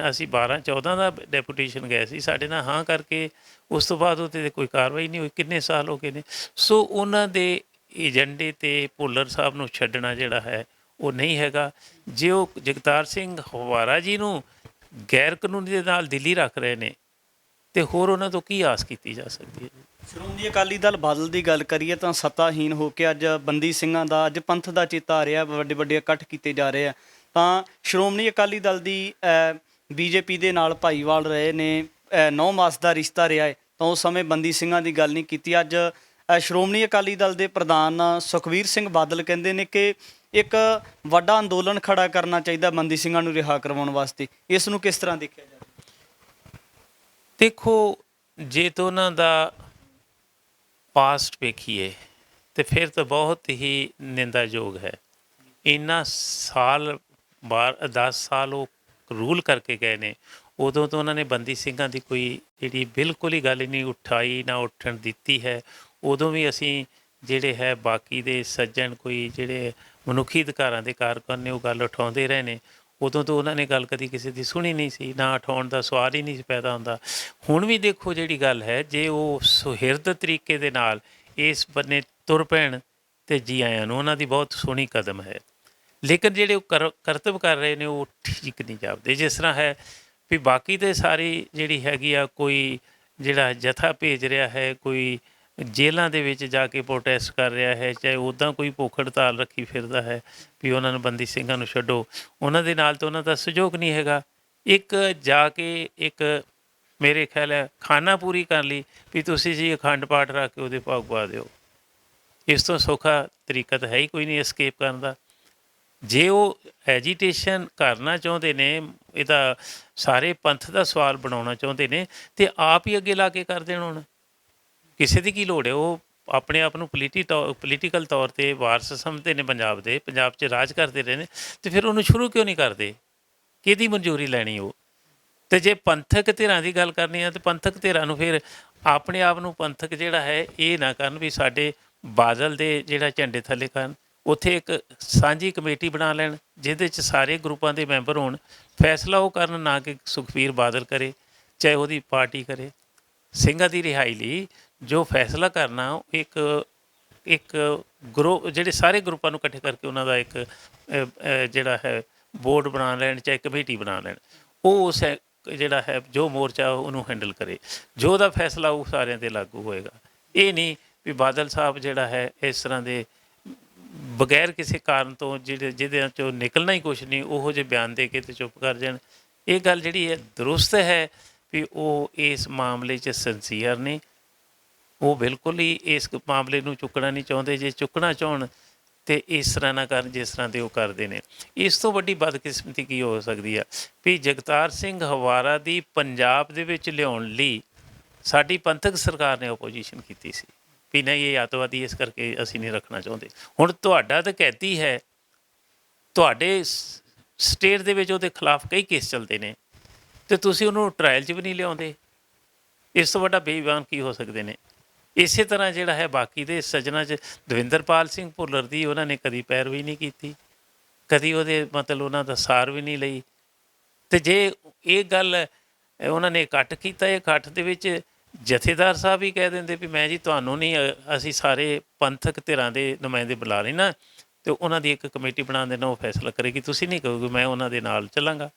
ਅਸੀਂ 12-14 ਦਾ ਡੈਪੂਟੇਸ਼ਨ ਗਏ ਸੀ, ਸਾਡੇ ਨਾਲ ਹਾਂ ਕਰਕੇ ਉਸ ਤੋਂ ਬਾਅਦ ਉਹਦੇ 'ਤੇ ਕੋਈ ਕਾਰਵਾਈ ਨਹੀਂ ਹੋਈ। ਕਿੰਨੇ ਸਾਲ ਹੋ ਗਏ ਨੇ। ਸੋ ਉਹਨਾਂ ਦੇ ਏਜੰਡੇ 'ਤੇ ਭੁੱਲਰ ਸਾਹਿਬ ਨੂੰ ਛੱਡਣਾ ਜਿਹੜਾ ਹੈ ਉਹ ਨਹੀਂ ਹੈਗਾ। ਜੇ ਉਹ ਜਗਤਾਰ ਸਿੰਘ ਹਵਾਰਾ ਜੀ ਨੂੰ ਗੈਰ ਕਾਨੂੰਨੀ ਦੇ ਨਾਲ ਦਿੱਲੀ ਰੱਖ ਰਹੇ ਨੇ ਤੇ ਹੋਰ ਉਹਨਾਂ ਤੋਂ ਕੀ ਆਸ ਕੀਤੀ ਜਾ ਸਕਦੀ ਹੈ। ਸ਼੍ਰੋਮਣੀ ਅਕਾਲੀ ਦਲ ਬਾਦਲ ਦੀ ਗੱਲ ਕਰੀਏ ਤਾਂ ਸੱਤਾਹੀਨ ਹੋ ਕੇ ਅੱਜ ਬੰਦੀ ਸਿੰਘਾਂ ਦਾ ਅੱਜ ਪੰਥ ਦਾ ਚੇਤਾ ਆ ਰਿਹਾ, ਵੱਡੇ ਵੱਡੇ ਇਕੱਠ ਕੀਤੇ ਜਾ ਰਹੇ ਆ। ਤਾਂ ਸ਼੍ਰੋਮਣੀ ਅਕਾਲੀ ਦਲ ਦੀ ਬੀਜੇਪੀ ਦੇ ਨਾਲ ਭਾਈਵਾਲ ਰਹੇ ਨੇ, 9 ਮਾਸ ਦਾ ਰਿਸ਼ਤਾ ਰਿਹਾ ਹੈ, ਤਾਂ ਉਸ ਸਮੇਂ ਬੰਦੀ ਸਿੰਘਾਂ ਦੀ ਗੱਲ ਨਹੀਂ ਕੀਤੀ। ਅੱਜ ਸ਼੍ਰੋਮਣੀ ਅਕਾਲੀ ਦਲ ਦੇ ਪ੍ਰਧਾਨ ਸੁਖਬੀਰ ਸਿੰਘ ਬਾਦਲ ਕਹਿੰਦੇ ਨੇ ਕਿ ਇੱਕ ਵੱਡਾ ਅੰਦੋਲਨ ਖੜਾ ਕਰਨਾ ਚਾਹੀਦਾ ਬੰਦੀ ਸਿੰਘਾਂ ਨੂੰ ਰਿਹਾ ਕਰਵਾਉਣ ਵਾਸਤੇ। ਇਸ ਨੂੰ ਕਿਸ ਤਰ੍ਹਾਂ ਦੇਖਿਆ ਜਾਵੇ? ਦੇਖੋ, ਜੇ ਤਾਂ ਉਹਨਾਂ ਦਾ ਪਾਸਟ ਵੇਖੀਏ ਤੇ ਫਿਰ ਤਾਂ ਬਹੁਤ ਹੀ ਨਿੰਦਾਯੋਗ ਹੈ। ਇੰਨਾ ਸਾਲ 10 ਸਾਲ ਉਹ ਰੂਲ ਕਰਕੇ ਗਏ ਨੇ, ਉਦੋਂ ਤੋਂ ਉਹਨਾਂ ਨੇ ਬੰਦੀ ਸਿੰਘਾਂ ਦੀ ਕੋਈ ਜਿਹੜੀ ਬਿਲਕੁਲ ਹੀ ਗੱਲ ਨਹੀਂ ਉਠਾਈ ਨਾ ਉੱਠਣ ਦਿੱਤੀ ਹੈ। ਉਦੋਂ ਵੀ ਅਸੀਂ ਜਿਹੜੇ ਹੈ ਬਾਕੀ ਦੇ ਸੱਜਣ ਕੋਈ ਜਿਹੜੇ ਮਨੁੱਖੀ ਅਧਿਕਾਰਾਂ ਦੇ ਕਾਰਕੁਨ ਨੇ ਉਹ ਗੱਲ ਉਠਾਉਂਦੇ ਰਹੇ ਨੇ। ਉਦੋਂ ਤੋਂ ਉਹਨਾਂ ਨੇ ਗੱਲ ਕਦੀ ਕਿਸੇ ਦੀ ਸੁਣੀ ਨਹੀਂ ਸੀ, ਨਾ ਉਠਾਉਣ ਦਾ ਸਵਾਲ ਹੀ ਨਹੀਂ ਸੀ ਪੈਦਾ ਹੁੰਦਾ। ਹੁਣ ਵੀ ਦੇਖੋ ਜਿਹੜੀ ਗੱਲ ਹੈ, ਜੇ ਉਹ ਸੁਹਿਰਦ ਤਰੀਕੇ ਦੇ ਨਾਲ ਇਸ ਬੰਨੇ ਤੁਰ ਪੈਣ ਤੇ ਜੀ ਆਇਆਂ ਨੂੰ, ਉਹਨਾਂ ਦੀ ਬਹੁਤ ਸੋਹਣੀ ਕਦਮ ਹੈ। ਲੇਕਿਨ ਜਿਹੜੇ ਉਹ ਕਰਤੱਵ ਕਰ ਰਹੇ ਨੇ ਉਹ ਠੀਕ ਨਹੀਂ ਜਾਪਦੇ। ਜਿਸ ਤਰ੍ਹਾਂ ਹੈ ਵੀ ਬਾਕੀ ਤੇ ਸਾਰੀ ਜਿਹੜੀ ਹੈਗੀ ਆ, ਕੋਈ ਜਿਹੜਾ ਜਥਾ ਭੇਜ ਰਿਹਾ ਹੈ, ਕੋਈ ਜੇਲ੍ਹਾਂ ਦੇ ਵਿੱਚ ਜਾ ਕੇ ਪ੍ਰੋਟੈਸਟ ਕਰ ਰਿਹਾ ਹੈ, ਚਾਹੇ ਉੱਦਾਂ ਕੋਈ ਭੁੱਖ ਹੜਤਾਲ ਰੱਖੀ ਫਿਰਦਾ ਹੈ ਵੀ ਉਹਨਾਂ ਨੂੰ ਬੰਦੀ ਸਿੰਘਾਂ ਨੂੰ ਛੱਡੋ, ਉਹਨਾਂ ਦੇ ਨਾਲ ਤਾਂ ਉਹਨਾਂ ਦਾ ਸਹਿਯੋਗ ਨਹੀਂ ਹੈਗਾ। ਇੱਕ ਜਾ ਕੇ ਇੱਕ ਮੇਰੇ ਖਿਆਲ ਹੈ ਖਾਨਾ ਪੂਰੀ ਕਰ ਲਈ ਵੀ ਤੁਸੀਂ ਜੀ ਅਖੰਡ ਪਾਠ ਰੱਖ ਕੇ ਉਹਦੇ ਭੋਗ ਪਾ ਦਿਓ। ਇਸ ਤੋਂ ਸੌਖਾ ਤਰੀਕਾ ਤਾਂ ਹੈ ਹੀ ਕੋਈ ਨਹੀਂ ਐਸਕੇਪ ਕਰਨ ਦਾ। ਜੇ ਉਹ ਐਜੀਟੇਸ਼ਨ ਕਰਨਾ ਚਾਹੁੰਦੇ ਨੇ, ਇਹਦਾ ਸਾਰੇ ਪੰਥ ਦਾ ਸਵਾਲ ਬਣਾਉਣਾ ਚਾਹੁੰਦੇ ਨੇ ਤੇ ਆਪ ਹੀ ਅੱਗੇ ਲਾ ਕੇ ਕਰ ਦੇਣ। ਹੁਣ ਕਿਸੇ ਦੀ ਕੀ ਲੋੜ ਹੈ? ਉਹ ਆਪਣੇ ਆਪ ਨੂੰ ਪੋਲੀਟੀਕਲ ਤੌਰ 'ਤੇ ਵਾਰਸ ਸਮਝਦੇ ਨੇ ਪੰਜਾਬ ਦੇ, ਪੰਜਾਬ 'ਚ ਰਾਜ ਕਰਦੇ ਰਹੇ ਨੇ, ਅਤੇ ਫਿਰ ਉਹਨੂੰ ਸ਼ੁਰੂ ਕਿਉਂ ਨਹੀਂ ਕਰਦੇ? ਕਿਹਦੀ ਮਨਜ਼ੂਰੀ ਲੈਣੀ ਉਹ? ਅਤੇ ਜੇ ਪੰਥਕ ਧਿਰਾਂ ਦੀ ਗੱਲ ਕਰਨੀ ਹੈ ਤਾਂ ਪੰਥਕ ਧਿਰਾਂ ਨੂੰ ਫਿਰ ਆਪਣੇ ਆਪ ਨੂੰ ਪੰਥਕ ਜਿਹੜਾ ਹੈ ਇਹ ਨਾ ਕਰਨ ਵੀ ਸਾਡੇ ਬਾਦਲ ਦੇ ਜਿਹੜਾ ਝੰਡੇ ਥੱਲੇ ਕਰਨ। ਉੱਥੇ ਇੱਕ ਸਾਂਝੀ ਕਮੇਟੀ ਬਣਾ ਲੈਣ ਜਿਹਦੇ 'ਚ ਸਾਰੇ ਗਰੁੱਪਾਂ ਦੇ ਮੈਂਬਰ ਹੋਣ, ਫੈਸਲਾ ਉਹ ਕਰਨ, ਨਾ ਕਿ ਸੁਖਬੀਰ ਬਾਦਲ ਕਰੇ ਚਾਹੇ ਉਹਦੀ ਪਾਰਟੀ ਕਰੇ। ਸਿੰਘਾਂ ਦੀ ਰਿਹਾਈ ਲਈ ਜੋ ਫੈਸਲਾ ਕਰਨਾ ਇੱਕ ਗਰੁੱਪ, ਜਿਹੜੇ ਸਾਰੇ ਗਰੁੱਪਾਂ ਨੂੰ ਇਕੱਠੇ ਕਰਕੇ ਉਹਨਾਂ ਦਾ ਇੱਕ ਜਿਹੜਾ ਹੈ ਬੋਰਡ ਬਣਾ ਲੈਣ, ਚਾਹੇ ਕਮੇਟੀ ਬਣਾ ਲੈਣ। ਉਹ ਉਸ ਜਿਹੜਾ ਹੈ ਜੋ ਮੋਰਚਾ ਉਹਨੂੰ ਹੈਂਡਲ ਕਰੇ, ਜੋ ਉਹਦਾ ਫੈਸਲਾ ਉਹ ਸਾਰਿਆਂ 'ਤੇ ਲਾਗੂ ਹੋਏਗਾ। ਇਹ ਨਹੀਂ ਵੀ ਬਾਦਲ ਸਾਹਿਬ ਜਿਹੜਾ ਹੈ ਇਸ ਤਰ੍ਹਾਂ ਦੇ ਬਗੈਰ ਕਿਸੇ ਕਾਰਨ ਤੋਂ ਜਿਹਦੇ 'ਚੋਂ ਨਿਕਲਣਾ ਹੀ ਕੁਛ ਨਹੀਂ, ਉਹੋ ਜਿਹੇ ਬਿਆਨ ਦੇ ਕੇ ਅਤੇ ਚੁੱਪ ਕਰ ਜਾਣ। ਇਹ ਗੱਲ ਜਿਹੜੀ ਹੈ ਦਰੁਸਤ ਹੈ ਵੀ ਉਹ ਇਸ ਮਾਮਲੇ 'ਚ ਸਿੰਸੀਅਰ ਨੇ। ਉਹ ਬਿਲਕੁਲ ਹੀ ਇਸ ਮਾਮਲੇ ਨੂੰ ਚੁੱਕਣਾ ਨਹੀਂ ਚਾਹੁੰਦੇ। ਜੇ ਚੁੱਕਣਾ ਚਾਹੁਣ ਅਤੇ ਇਸ ਤਰ੍ਹਾਂ ਨਾ ਕਰਨ ਜਿਸ ਤਰ੍ਹਾਂ ਦੇ ਉਹ ਕਰਦੇ ਨੇ। ਇਸ ਤੋਂ ਵੱਡੀ ਬਦਕਿਸਮਤੀ ਕੀ ਹੋ ਸਕਦੀ ਆ ਵੀ ਜਗਤਾਰ ਸਿੰਘ ਹਵਾਰਾ ਦੀ ਪੰਜਾਬ ਦੇ ਵਿੱਚ ਲਿਆਉਣ ਲਈ ਸਾਡੀ ਪੰਥਕ ਸਰਕਾਰ ਨੇ ਓਪੋਜੀਸ਼ਨ ਕੀਤੀ ਸੀ ਵੀ ਨਹੀਂ, ਇਹ ਅੱਤਵਾਦੀ, ਇਸ ਕਰਕੇ ਅਸੀਂ ਨਹੀਂ ਰੱਖਣਾ ਚਾਹੁੰਦੇ। ਹੁਣ ਤੁਹਾਡਾ ਤਾਂ ਕਹਿਤੀ ਹੈ, ਤੁਹਾਡੇ ਸਟੇਟ ਦੇ ਵਿੱਚ ਉਹਦੇ ਖਿਲਾਫ ਕਈ ਕੇਸ ਚੱਲਦੇ ਨੇ ਅਤੇ ਤੁਸੀਂ ਉਹਨੂੰ ਟਰਾਇਲ 'ਚ ਵੀ ਨਹੀਂ ਲਿਆਉਂਦੇ। ਇਸ ਤੋਂ ਵੱਡਾ ਬੇਈਮਾਨ ਕੀ ਹੋ ਸਕਦੇ ਨੇ? ਇਸੇ ਤਰ੍ਹਾਂ ਜਿਹੜਾ ਹੈ ਬਾਕੀ ਦੇ ਸੱਜਣਾਂ 'ਚ ਦਵਿੰਦਰਪਾਲ ਸਿੰਘ ਭੁੱਲਰ ਦੀ ਉਹਨਾਂ ਨੇ ਕਦੀ ਪੈਰਵੀ ਨਹੀਂ ਕੀਤੀ, ਕਦੀ ਉਹਦੇ ਮਤਲਬ ਉਹਨਾਂ ਦਾ ਸਾਰ ਵੀ ਨਹੀਂ ਲਈ। ਅਤੇ ਜੇ ਇਹ ਗੱਲ ਉਹਨਾਂ ਨੇ ਇਕੱਠ ਕੀਤਾ, ਇਹ ਇਕੱਠ ਦੇ ਵਿੱਚ ਜਥੇਦਾਰ ਸਾਹਿਬ ਹੀ ਕਹਿ ਦਿੰਦੇ ਵੀ ਮੈਂ ਜੀ ਤੁਹਾਨੂੰ ਨਹੀਂ, ਅਸੀਂ ਸਾਰੇ ਪੰਥਕ ਧਿਰਾਂ ਦੇ ਨੁਮਾਇੰਦੇ ਬੁਲਾ ਲੈਣਾ ਅਤੇ ਉਹਨਾਂ ਦੀ ਇੱਕ ਕਮੇਟੀ ਬਣਾ ਦੇਣਾ, ਉਹ ਫੈਸਲਾ ਕਰੇਗੀ, ਤੁਸੀਂ ਨਹੀਂ ਕਹੋਗੇ ਮੈਂ ਉਹਨਾਂ ਦੇ ਨਾਲ ਚੱਲਾਂਗਾ।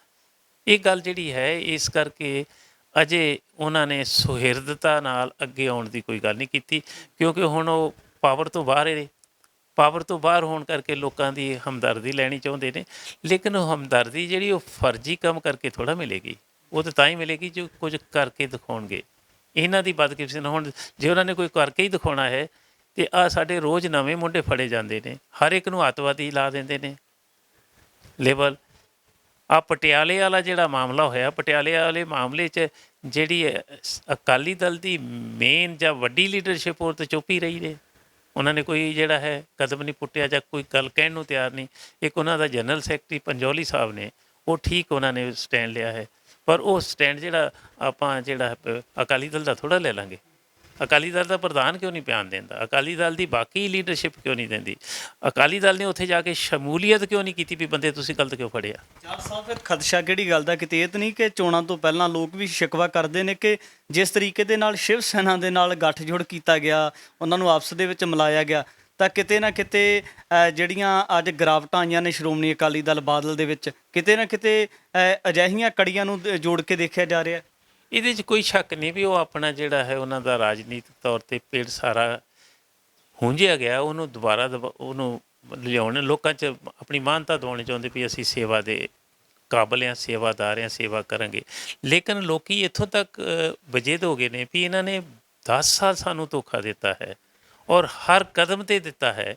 ਇਹ ਗੱਲ ਜਿਹੜੀ ਹੈ, ਇਸ ਕਰਕੇ ਅਜੇ ਉਹਨਾਂ ਨੇ ਸੁਹਿਰਦਤਾ ਨਾਲ ਅੱਗੇ ਆਉਣ ਦੀ ਕੋਈ ਗੱਲ ਨਹੀਂ ਕੀਤੀ, ਕਿਉਂਕਿ ਹੁਣ ਉਹ ਪਾਵਰ ਤੋਂ ਬਾਹਰ ਨੇ। ਪਾਵਰ ਤੋਂ ਬਾਹਰ ਹੋਣ ਕਰਕੇ ਲੋਕਾਂ ਦੀ ਹਮਦਰਦੀ ਲੈਣੀ ਚਾਹੁੰਦੇ ਨੇ, ਲੇਕਿਨ ਉਹ ਹਮਦਰਦੀ ਜਿਹੜੀ ਉਹ ਫਰਜ਼ੀ ਕੰਮ ਕਰਕੇ ਥੋੜ੍ਹਾ ਮਿਲੇਗੀ। ਉਹ ਤਾਂ ਹੀ ਮਿਲੇਗੀ ਜੋ ਕੁਝ ਕਰਕੇ ਦਿਖਾਉਣਗੇ। ਇਹਨਾਂ ਦੀ ਬਦਕਿਸਮਤੀ ਨਾਲ ਹੁਣ ਜੇ ਉਹਨਾਂ ਨੇ ਕੋਈ ਕਰਕੇ ਹੀ ਦਿਖਾਉਣਾ ਹੈ ਅਤੇ ਆਹ ਸਾਡੇ ਰੋਜ਼ ਨਵੇਂ ਮੁੰਡੇ ਫੜੇ ਜਾਂਦੇ ਨੇ, ਹਰ ਇੱਕ ਨੂੰ ਅੱਤਵਾਦੀ ਲਾ ਦਿੰਦੇ ਨੇ ਲੇਬਲ। ਆ ਪਟਿਆਲੇ ਵਾਲਾ ਜਿਹੜਾ ਮਾਮਲਾ ਹੋਇਆ, ਪਟਿਆਲੇ ਵਾਲੇ ਮਾਮਲੇ 'ਚ ਜਿਹੜੀ ਅਕਾਲੀ ਦਲ ਦੀ ਮੇਨ ਜਾਂ ਵੱਡੀ ਲੀਡਰਸ਼ਿਪ ਉਹ ਤਾਂ ਚੁੱਪ ਹੀ ਰਹੀ ਨੇ। ਉਹਨਾਂ ਨੇ ਕੋਈ ਜਿਹੜਾ ਹੈ ਕਦਮ ਨਹੀਂ ਪੁੱਟਿਆ ਜਾਂ ਕੋਈ ਗੱਲ ਕਹਿਣ ਨੂੰ ਤਿਆਰ ਨਹੀਂ। ਇੱਕ ਉਹਨਾਂ ਦਾ ਜਨਰਲ ਸੈਕਟਰੀ ਪੰਜੌਲੀ ਸਾਹਿਬ ਨੇ, ਉਹ ਠੀਕ ਉਹਨਾਂ ਨੇ ਸਟੈਂਡ ਲਿਆ ਹੈ, ਪਰ ਉਹ ਸਟੈਂਡ ਜਿਹੜਾ ਆਪਾਂ ਜਿਹੜਾ ਅਕਾਲੀ ਦਲ ਦਾ ਥੋੜ੍ਹਾ ਲੈ ਲਾਂਗੇ। ਅਕਾਲੀ ਦਲ ਦਾ ਪ੍ਰਧਾਨ ਕਿਉਂ ਨਹੀਂ ਬਿਆਨ ਦਿੰਦਾ? ਅਕਾਲੀ ਦਲ ਦੀ ਬਾਕੀ ਲੀਡਰਸ਼ਿਪ ਕਿਉਂ ਨਹੀਂ ਦਿੰਦੀ? ਅਕਾਲੀ ਦਲ ਨੇ ਉੱਥੇ ਜਾ ਕੇ ਸ਼ਮੂਲੀਅਤ ਕਿਉਂ ਨਹੀਂ ਕੀਤੀ ਵੀ ਬੰਦੇ ਤੁਸੀਂ ਗਲਤ ਕਿਉਂ ਫੜਿਆ? ਚਾਰ ਸਾਹਿਬ, ਫਿਰ ਖਦਸ਼ਾ ਕਿਹੜੀ ਗੱਲ ਦਾ? ਕਿਤੇ ਇਹ ਤਾਂ ਨਹੀਂ ਕਿ ਚੋਣਾਂ ਤੋਂ ਪਹਿਲਾਂ ਲੋਕ ਵੀ ਸ਼ਿਕਵਾ ਕਰਦੇ ਨੇ ਕਿ ਜਿਸ ਤਰੀਕੇ ਦੇ ਨਾਲ ਸ਼ਿਵ ਸੈਨਾ ਦੇ ਨਾਲ ਗੱਠਜੋੜ ਕੀਤਾ ਗਿਆ, ਉਹਨਾਂ ਨੂੰ ਆਪਸ ਦੇ ਵਿੱਚ ਮਿਲਾਇਆ ਗਿਆ, ਤਾਂ ਕਿਤੇ ਨਾ ਕਿਤੇ ਜਿਹੜੀਆਂ ਅੱਜ ਗਿਰਾਵਟਾਂ ਆਈਆਂ ਨੇ ਸ਼੍ਰੋਮਣੀ ਅਕਾਲੀ ਦਲ ਬਾਦਲ ਦੇ ਵਿੱਚ, ਕਿਤੇ ਨਾ ਕਿਤੇ ਅਜਿਹੀਆਂ ਕੜੀਆਂ ਨੂੰ ਜੋੜ ਕੇ ਦੇਖਿਆ ਜਾ ਰਿਹਾ। ਇਹਦੇ 'ਚ ਕੋਈ ਸ਼ੱਕ ਨਹੀਂ ਵੀ ਉਹ ਆਪਣਾ ਜਿਹੜਾ ਹੈ ਉਹਨਾਂ ਦਾ ਰਾਜਨੀਤਿਕ ਤੌਰ 'ਤੇ ਪੇੜ ਸਾਰਾ ਹੁੰਝਿਆ ਗਿਆ, ਉਹਨੂੰ ਦੁਬਾਰਾ ਉਹਨੂੰ ਲਿਆਉਣ, ਲੋਕਾਂ 'ਚ ਆਪਣੀ ਮਾਨਤਾ ਦਿਵਾਉਣੀ ਚਾਹੁੰਦੇ ਵੀ ਅਸੀਂ ਸੇਵਾ ਦੇ ਕਾਬਲ ਹਾਂ, ਸੇਵਾਦਾਰ ਹਾਂ, ਸੇਵਾ ਕਰਾਂਗੇ। ਲੇਕਿਨ ਲੋਕ ਇੱਥੋਂ ਤੱਕ ਵਜੇਦ ਹੋ ਗਏ ਨੇ ਵੀ ਇਹਨਾਂ ਨੇ 10 ਸਾਲ ਸਾਨੂੰ ਧੋਖਾ ਦਿੱਤਾ ਹੈ ਔਰ ਹਰ ਕਦਮ 'ਤੇ ਦਿੱਤਾ ਹੈ।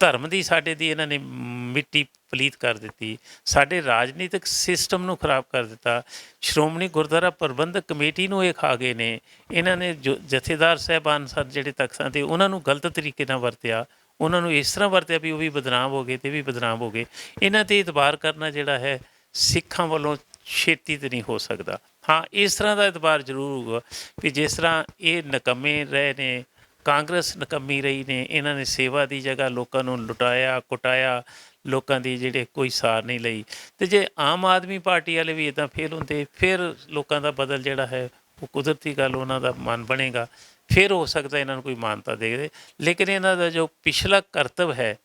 ਧਰਮ ਦੀ ਸਾਡੇ ਦੀ ਇਹਨਾਂ ਨੇ ਮਿੱਟੀ ਪਲੀਤ ਕਰ ਦਿੱਤੀ, ਸਾਡੇ ਰਾਜਨੀਤਿਕ ਸਿਸਟਮ ਨੂੰ ਖਰਾਬ ਕਰ ਦਿੱਤਾ। ਸ਼੍ਰੋਮਣੀ ਗੁਰਦੁਆਰਾ ਪ੍ਰਬੰਧਕ ਕਮੇਟੀ ਨੂੰ ਇਹ ਖਾ ਗਏ ਨੇ। ਇਹਨਾਂ ਨੇ ਜੋ ਜਥੇਦਾਰ ਸਾਹਿਬਾਨ ਸਨ ਜਿਹੜੇ ਤਖਤਾਂ 'ਤੇ, ਉਹਨਾਂ ਨੂੰ ਗਲਤ ਤਰੀਕੇ ਨਾਲ ਵਰਤਿਆ, ਉਹਨਾਂ ਨੂੰ ਇਸ ਤਰ੍ਹਾਂ ਵਰਤਿਆ ਵੀ ਉਹ ਵੀ ਬਦਨਾਮ ਹੋ ਗਏ ਤੇ ਵੀ ਬਦਨਾਮ ਹੋ ਗਏ। ਇਹਨਾਂ 'ਤੇ ਇਤਬਾਰ ਕਰਨਾ ਜਿਹੜਾ ਹੈ ਸਿੱਖਾਂ ਵੱਲੋਂ ਛੇਤੀ ਤੇ ਨਹੀਂ ਹੋ ਸਕਦਾ। ਹਾਂ, ਇਸ ਤਰ੍ਹਾਂ ਦਾ ਇਤਬਾਰ ਜ਼ਰੂਰ ਹੋਊਗਾ ਵੀ ਜਿਸ ਤਰ੍ਹਾਂ ਇਹ ਨਿਕੰਮੇ ਰਹੇ ਨੇ, ਕਾਂਗਰਸ ਨਿਕੰਮੀ ਰਹੀ ਨੇ, ਇਹਨਾਂ ਨੇ ਸੇਵਾ ਦੀ ਜਗ੍ਹਾ ਲੋਕਾਂ ਨੂੰ ਲੁਟਾਇਆ ਕੁਟਾਇਆ, ਲੋਕਾਂ ਦੀ ਜਿਹੜੇ ਕੋਈ ਸਾਰ ਨਹੀਂ ਲਈ। ਅਤੇ ਜੇ ਆਮ ਆਦਮੀ ਪਾਰਟੀ ਵਾਲੇ ਵੀ ਇੱਦਾਂ ਫੇਲ ਹੁੰਦੇ, ਫਿਰ ਲੋਕਾਂ ਦਾ ਬਦਲ ਜਿਹੜਾ ਹੈ ਉਹ ਕੁਦਰਤੀ ਗੱਲ, ਉਹਨਾਂ ਦਾ ਮਨ ਬਣੇਗਾ, ਫਿਰ ਹੋ ਸਕਦਾ ਇਹਨਾਂ ਨੂੰ ਕੋਈ ਮਾਨਤਾ ਦੇ ਦੇ। ਲੇਕਿਨ ਇਹਨਾਂ ਦਾ ਜੋ ਪਿਛਲਾ ਕਰਤੱਵ ਹੈ,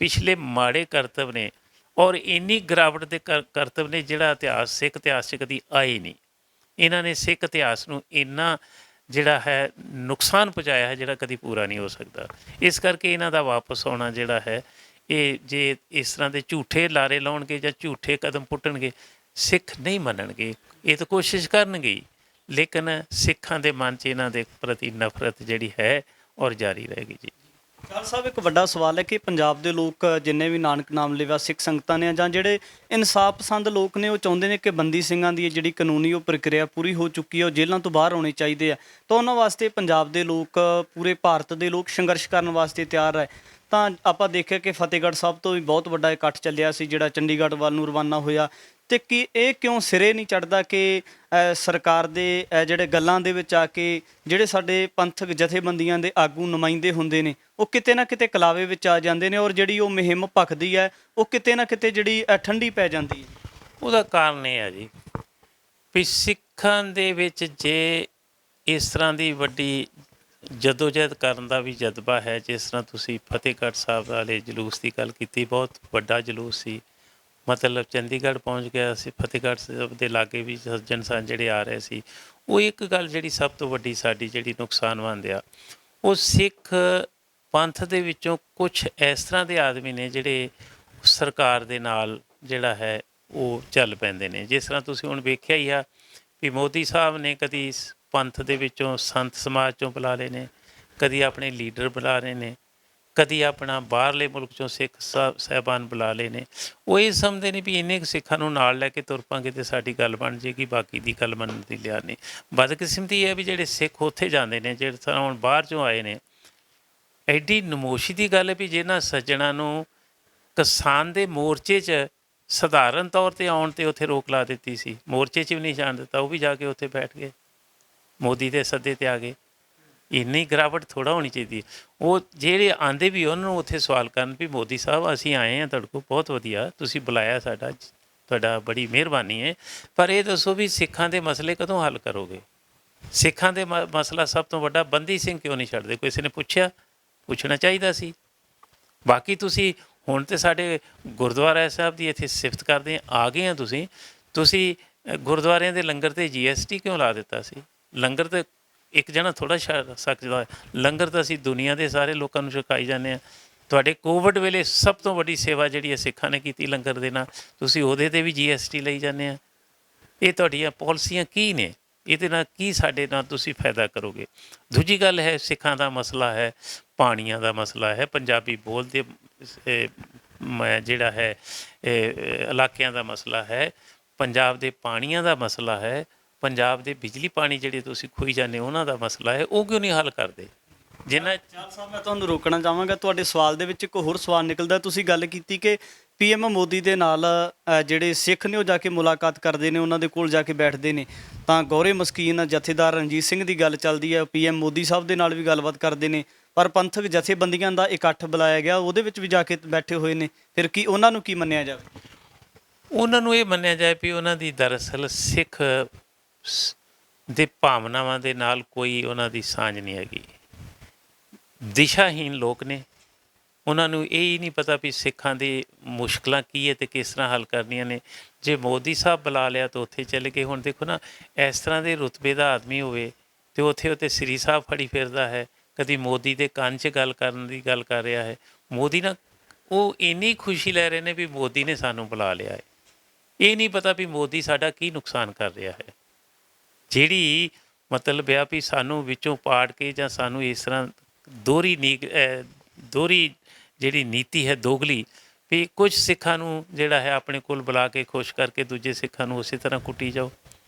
ਪਿਛਲੇ ਮਾੜੇ ਕਰਤੱਵ ਨੇ ਔਰ ਇੰਨੀ ਗਿਰਾਵਟ ਦੇ ਕਰਤੱਵ ਨੇ ਜਿਹੜਾ ਇਤਿਹਾਸ, ਸਿੱਖ ਇਤਿਹਾਸ 'ਚ ਕਦੀ ਆਏ ਨਹੀਂ। ਇਹਨਾਂ ਨੇ ਸਿੱਖ ਇਤਿਹਾਸ ਨੂੰ ਇੰਨਾ ਜਿਹੜਾ ਹੈ ਨੁਕਸਾਨ ਪਹੁੰਚਾਇਆ ਹੈ ਜਿਹੜਾ ਕਦੀ ਪੂਰਾ ਨਹੀਂ ਹੋ ਸਕਦਾ। ਇਸ ਕਰਕੇ ਇਹਨਾਂ ਦਾ ਵਾਪਸ ਆਉਣਾ ਜਿਹੜਾ ਹੈ, ਇਹ ਜੇ ਇਸ ਤਰ੍ਹਾਂ ਦੇ ਝੂਠੇ ਲਾਰੇ ਲਾਉਣਗੇ ਜਾਂ ਝੂਠੇ ਕਦਮ ਪੁੱਟਣਗੇ, ਸਿੱਖ ਨਹੀਂ ਮੰਨਣਗੇ। ਇਹ ਤਾਂ ਕੋਸ਼ਿਸ਼ ਕਰਨਗੇ ਹੀ, ਲੇਕਿਨ ਸਿੱਖਾਂ ਦੇ ਮਨ 'ਚ ਇਹਨਾਂ ਦੇ ਪ੍ਰਤੀ ਨਫ਼ਰਤ ਜਿਹੜੀ ਹੈ ਔਰ ਜਾਰੀ ਰਹੇਗੀ ਜੀ। ਚਾਰ ਸਾਹਿਬ, ਇੱਕ ਵੱਡਾ ਸਵਾਲ ਹੈ ਕਿ ਪੰਜਾਬ ਦੇ ਲੋਕ ਜਿੰਨੇ ਵੀ ਨਾਨਕ ਨਾਮ ਲੇਵਾ ਸਿੱਖ ਸੰਗਤਾਂ ਨੇ ਜਾਂ ਜਿਹੜੇ ਇਨਸਾਫ ਪਸੰਦ ਲੋਕ ਨੇ, ਉਹ ਚਾਹੁੰਦੇ ਨੇ ਕਿ ਬੰਦੀ ਸਿੰਘਾਂ ਦੀ ਜਿਹੜੀ ਕਾਨੂੰਨੀ ਉਹ ਪ੍ਰਕਿਰਿਆ ਪੂਰੀ ਹੋ ਚੁੱਕੀ ਹੈ, ਉਹ ਜੇਲ੍ਹਾਂ ਤੋਂ ਬਾਹਰ ਆਉਣੇ ਚਾਹੀਦੇ ਆ। ਤਾਂ ਉਹਨਾਂ ਵਾਸਤੇ ਪੰਜਾਬ ਦੇ ਲੋਕ, ਪੂਰੇ ਭਾਰਤ ਦੇ ਲੋਕ ਸੰਘਰਸ਼ ਕਰਨ ਵਾਸਤੇ ਤਿਆਰ ਹੈ। ਤਾਂ ਆਪਾਂ ਦੇਖਿਆ ਕਿ ਫਤਿਹਗੜ੍ਹ ਸਾਹਿਬ ਤੋਂ ਵੀ ਬਹੁਤ ਵੱਡਾ ਇਕੱਠ ਚੱਲਿਆ ਸੀ ਜਿਹੜਾ ਚੰਡੀਗੜ੍ਹ ਵੱਲ ਨੂੰ ਰਵਾਨਾ ਹੋਇਆ। ਅਤੇ ਕੀ ਇਹ ਕਿਉਂ ਸਿਰੇ ਨਹੀਂ ਚੜ੍ਹਦਾ ਕਿ ਸਰਕਾਰ ਦੇ ਜਿਹੜੇ ਗੱਲਾਂ ਦੇ ਵਿੱਚ ਆ ਕੇ ਜਿਹੜੇ ਸਾਡੇ ਪੰਥਕ ਜਥੇਬੰਦੀਆਂ ਦੇ ਆਗੂ ਨੁਮਾਇੰਦੇ ਹੁੰਦੇ ਨੇ, ਉਹ ਕਿਤੇ ਨਾ ਕਿਤੇ ਕਲਾਵੇ ਵਿੱਚ ਆ ਜਾਂਦੇ ਨੇ ਔਰ ਜਿਹੜੀ ਉਹ ਮੁਹਿੰਮ ਭਖਦੀ ਹੈ ਉਹ ਕਿਤੇ ਨਾ ਕਿਤੇ ਜਿਹੜੀ ਠੰਡੀ ਪੈ ਜਾਂਦੀ ਹੈ? ਉਹਦਾ ਕਾਰਨ ਇਹ ਹੈ ਜੀ ਵੀ ਸਿੱਖਾਂ ਦੇ ਵਿੱਚ ਜੇ ਇਸ ਤਰ੍ਹਾਂ ਦੀ ਵੱਡੀ ਜਦੋਜਹਿਦ ਕਰਨ ਦਾ ਵੀ ਜਜ਼ਬਾ ਹੈ, ਜਿਸ ਤਰ੍ਹਾਂ ਤੁਸੀਂ ਫਤਿਹਗੜ੍ਹ ਸਾਹਿਬ ਵਾਲੇ ਜਲੂਸ ਦੀ ਗੱਲ ਕੀਤੀ, ਬਹੁਤ ਵੱਡਾ ਜਲੂਸ ਸੀ, ਮਤਲਬ ਚੰਡੀਗੜ੍ਹ ਪਹੁੰਚ ਗਿਆ ਸੀ। ਫਤਿਹਗੜ੍ਹ ਸਾਹਿਬ ਦੇ ਲਾਗੇ ਵੀ ਸੱਜਣ ਸਨ ਜਿਹੜੇ ਆ ਰਹੇ ਸੀ। ਉਹ ਇੱਕ ਗੱਲ ਜਿਹੜੀ ਸਭ ਤੋਂ ਵੱਡੀ ਸਾਡੀ ਜਿਹੜੀ ਨੁਕਸਾਨਵੰਦ ਆ, ਉਹ ਸਿੱਖ ਪੰਥ ਦੇ ਵਿੱਚੋਂ ਕੁਛ ਇਸ ਤਰ੍ਹਾਂ ਦੇ ਆਦਮੀ ਨੇ ਜਿਹੜੇ ਸਰਕਾਰ ਦੇ ਨਾਲ ਜਿਹੜਾ ਹੈ ਉਹ ਚੱਲ ਪੈਂਦੇ ਨੇ। ਜਿਸ ਤਰ੍ਹਾਂ ਤੁਸੀਂ ਹੁਣ ਵੇਖਿਆ ਹੀ ਆ ਵੀ ਮੋਦੀ ਸਾਹਿਬ ਨੇ ਕਦੀ ਪੰਥ ਦੇ ਵਿੱਚੋਂ ਸੰਤ ਸਮਾਜ 'ਚੋਂ ਬੁਲਾ ਲਏ ਨੇ, ਕਦੀ ਆਪਣੇ ਲੀਡਰ ਬੁਲਾ ਰਹੇ ਨੇ, ਕਦੀ ਆਪਣਾ ਬਾਹਰਲੇ ਮੁਲਕ 'ਚੋਂ ਸਿੱਖ ਸਾਹਿਬਾਨ ਬੁਲਾ ਲਏ ਨੇ। ਉਹ ਇਹ ਸਮਝਦੇ ਨੇ ਵੀ ਇੰਨੇ ਕੁ ਸਿੱਖਾਂ ਨੂੰ ਨਾਲ ਲੈ ਕੇ ਤੁਰ ਪਾਂਗੇ ਅਤੇ ਸਾਡੀ ਗੱਲ ਬਣ ਜਾਏਗੀ, ਬਾਕੀ ਦੀ ਗੱਲ ਮੰਨਣ ਦੀ ਲਿਆ ਨਹੀਂ। ਬਦਕਿਸਮਤੀ ਇਹ ਹੈ ਵੀ ਜਿਹੜੇ ਸਿੱਖ ਉੱਥੇ ਜਾਂਦੇ ਨੇ, ਜਿਹੜੇ ਤਰ੍ਹਾਂ ਹੁਣ ਬਾਹਰ 'ਚੋਂ ਆਏ ਨੇ, ਐਡੀ ਨਮੋਸ਼ੀ ਦੀ ਗੱਲ ਹੈ ਵੀ ਜਿਹਨਾਂ ਸੱਜਣਾਂ ਨੂੰ ਕਿਸਾਨ ਦੇ ਮੋਰਚੇ 'ਚ ਸਧਾਰਨ ਤੌਰ 'ਤੇ ਆਉਣ 'ਤੇ ਉੱਥੇ ਰੋਕ ਲਾ ਦਿੱਤੀ ਸੀ, ਮੋਰਚੇ 'ਚ ਵੀ ਨਹੀਂ ਜਾਣ ਦਿੱਤਾ, ਉਹ ਵੀ ਜਾ ਕੇ ਉੱਥੇ ਬੈਠ ਗਏ, ਮੋਦੀ ਦੇ ਸੱਦੇ 'ਤੇ ਆ ਗਏ। ਇੰਨੀ ਗਿਰਾਵਟ ਥੋੜ੍ਹਾ ਹੋਣੀ ਚਾਹੀਦੀ। ਉਹ ਜਿਹੜੇ ਆਉਂਦੇ ਵੀ ਉਹਨਾਂ ਨੂੰ ਉੱਥੇ ਸਵਾਲ ਕਰਨ ਵੀ ਮੋਦੀ ਸਾਹਿਬ ਅਸੀਂ ਆਏ ਹਾਂ ਤੁਹਾਡੇ ਕੋਲ, ਬਹੁਤ ਵਧੀਆ ਤੁਸੀਂ ਬੁਲਾਇਆ, ਸਾਡਾ ਤੁਹਾਡਾ ਬੜੀ ਮਿਹਰਬਾਨੀ ਹੈ, ਪਰ ਇਹ ਦੱਸੋ ਵੀ ਸਿੱਖਾਂ ਦੇ ਮਸਲੇ ਕਦੋਂ ਹੱਲ ਕਰੋਗੇ? ਸਿੱਖਾਂ ਦੇ ਮਸਲਾ ਸਭ ਤੋਂ ਵੱਡਾ ਬੰਦੀ ਸਿੰਘ ਕਿਉਂ ਨਹੀਂ ਛੱਡਦੇ? ਕਿਸੇ ਨੇ ਪੁੱਛਿਆ? ਪੁੱਛਣਾ ਚਾਹੀਦਾ ਸੀ। ਬਾਕੀ ਤੁਸੀਂ ਹੁਣ ਤਾਂ ਸਾਡੇ ਗੁਰਦੁਆਰਾ ਸਾਹਿਬ ਦੀ ਇੱਥੇ ਸਿਫਤ ਕਰਦੇ ਆ ਗਏ ਆ। ਤੁਸੀਂ ਗੁਰਦੁਆਰਿਆਂ ਦੇ ਲੰਗਰ 'ਤੇ GST ਕਿਉਂ ਲਾ ਦਿੱਤਾ ਸੀ? ਲੰਗਰ ਤਾਂ ਇੱਕ ਜਣਾ ਥੋੜ੍ਹਾ ਸਕਦਾ, ਲੰਗਰ ਤਾਂ ਅਸੀਂ ਦੁਨੀਆ ਦੇ ਸਾਰੇ ਲੋਕਾਂ ਨੂੰ ਛਕਾਈ ਜਾਂਦੇ ਹਾਂ। ਤੁਹਾਡੇ ਕੋਵਿਡ ਵੇਲੇ ਸਭ ਤੋਂ ਵੱਡੀ ਸੇਵਾ ਜਿਹੜੀ ਹੈ ਸਿੱਖਾਂ ਨੇ ਕੀਤੀ ਲੰਗਰ ਦੇ ਨਾਲ, ਤੁਸੀਂ ਉਹਦੇ 'ਤੇ ਵੀ GST ਲਈ ਜਾਂਦੇ ਆ। ਇਹ ਤੁਹਾਡੀਆਂ ਪਾਲਿਸੀਆਂ ਕੀ ਨੇ? ਇਹਦੇ ਨਾਲ ਕੀ ਸਾਡੇ ਨਾਲ ਤੁਸੀਂ ਫਾਇਦਾ ਕਰੋਗੇ? ਦੂਜੀ ਗੱਲ ਹੈ, ਸਿੱਖਾਂ ਦਾ ਮਸਲਾ ਹੈ, ਪਾਣੀਆਂ ਦਾ ਮਸਲਾ ਹੈ। ਪੰਜਾਬੀ ਬੋਲਦੇ ਜਿਹੜਾ ਹੈ ਇਲਾਕਿਆਂ ਦਾ ਮਸਲਾ ਹੈ, ਪੰਜਾਬ ਦੇ ਪਾਣੀਆਂ ਦਾ ਮਸਲਾ ਹੈ, ਪੰਜਾਬ ਦੇ ਬਿਜਲੀ ਪਾਣੀ ਜਿਹੜੇ ਤੁਸੀਂ ਖੋਈ ਜਾਂਦੇ ਉਹਨਾਂ ਦਾ ਮਸਲਾ ਹੈ, ਉਹ ਕਿਉਂ ਨਹੀਂ ਹੱਲ ਕਰਦੇ? ਜਿੰਨਾ ਚਾਲ ਸਾਹਿਬ, ਮੈਂ ਤੁਹਾਨੂੰ ਰੋਕਣਾ ਚਾਹਾਂਗਾ। ਤੁਹਾਡੇ ਸਵਾਲ ਦੇ ਵਿੱਚ ਇੱਕ ਹੋਰ ਸਵਾਲ ਨਿਕਲਦਾ। ਤੁਸੀਂ ਗੱਲ ਕੀਤੀ ਕਿ ਪੀਐਮ ਮੋਦੀ ਦੇ ਨਾਲ ਜਿਹੜੇ ਸਿੱਖ ਨੇ ਉਹ ਜਾ ਕੇ ਮੁਲਾਕਾਤ ਕਰਦੇ ਨੇ, ਉਹਨਾਂ ਦੇ ਕੋਲ ਜਾ ਕੇ ਬੈਠਦੇ ਨੇ, ਤਾਂ ਗੌਰੇ ਮਸਕੀਨ ਜਥੇਦਾਰ ਰਣਜੀਤ ਸਿੰਘ ਦੀ ਗੱਲ ਚੱਲਦੀ ਹੈ। ਪੀਐਮ ਮੋਦੀ ਸਾਹਿਬ ਦੇ ਨਾਲ ਵੀ ਗੱਲਬਾਤ ਕਰਦੇ ਨੇ, ਪਰ ਪੰਥਕ ਜਥੇਬੰਦੀਆਂ ਦਾ ਇਕੱਠ ਬੁਲਾਇਆ ਗਿਆ, ਉਹਦੇ ਵਿੱਚ ਵੀ ਜਾ ਕੇ ਬੈਠੇ ਹੋਏ ਨੇ। ਫਿਰ ਕੀ ਉਹਨਾਂ ਨੂੰ ਕੀ ਮੰਨਿਆ ਜਾਵੇ? ਉਹਨਾਂ ਨੂੰ ਇਹ ਮੰਨਿਆ ਜਾਏ ਵੀ ਉਹਨਾਂ ਦੀ ਦਰਅਸਲ ਸਿੱਖ ਦੇ ਭਾਵਨਾਵਾਂ ਦੇ ਨਾਲ ਕੋਈ ਉਹਨਾਂ ਦੀ ਸਾਂਝ ਨਹੀਂ ਹੈਗੀ। ਦਿਸ਼ਾਹੀਨ ਲੋਕ ਨੇ, ਉਹਨਾਂ ਨੂੰ ਇਹ ਹੀ ਨਹੀਂ ਪਤਾ ਵੀ ਸਿੱਖਾਂ ਦੀ ਮੁਸ਼ਕਲਾਂ ਕੀ ਹੈ ਅਤੇ ਕਿਸ ਤਰ੍ਹਾਂ ਹੱਲ ਕਰਨੀਆਂ ਨੇ। ਜੇ ਮੋਦੀ ਸਾਹਿਬ ਬੁਲਾ ਲਿਆ ਤਾਂ ਉੱਥੇ ਚਲੇ ਗਏ। ਹੁਣ ਦੇਖੋ ਨਾ, ਇਸ ਤਰ੍ਹਾਂ ਦੇ ਰੁਤਬੇ ਦਾ ਆਦਮੀ ਹੋਵੇ ਅਤੇ ਉੱਥੇ ਸ੍ਰੀ ਸਾਹਿਬ ਫੜੀ ਫਿਰਦਾ ਹੈ, ਕਦੀ ਮੋਦੀ ਦੇ ਕੰਨ 'ਚ ਗੱਲ ਕਰਨ ਦੀ ਗੱਲ ਕਰ ਰਿਹਾ ਹੈ। ਮੋਦੀ ਨਾਲ ਉਹ ਇੰਨੀ ਖੁਸ਼ੀ ਲੈ ਰਹੇ ਨੇ ਵੀ ਮੋਦੀ ਨੇ ਸਾਨੂੰ ਬੁਲਾ ਲਿਆ ਹੈ। ਇਹ ਨਹੀਂ ਪਤਾ ਵੀ ਮੋਦੀ ਸਾਡਾ ਕੀ ਨੁਕਸਾਨ ਕਰ ਰਿਹਾ ਹੈ। ਜਿਹੜੀ ਮਤਲਬ ਆ ਵੀ ਸਾਨੂੰ ਵਿੱਚੋਂ ਪਾੜ ਕੇ ਜਾਂ ਸਾਨੂੰ ਇਸ ਤਰ੍ਹਾਂ ਦੋਹਰੀ ਜਿਹੜੀ ਨੀਤੀ ਹੈ, ਦੋਗਲੀ, ਵੀ ਕੁਝ ਸਿੱਖਾਂ ਨੂੰ ਜਿਹੜਾ ਹੈ ਆਪਣੇ ਕੋਲ ਬੁਲਾ ਕੇ ਖੁਸ਼ ਕਰਕੇ ਦੂਜੇ ਸਿੱਖਾਂ ਨੂੰ ਉਸੇ ਤਰ੍ਹਾਂ ਕੁੱਟੀ ਜਾਓ,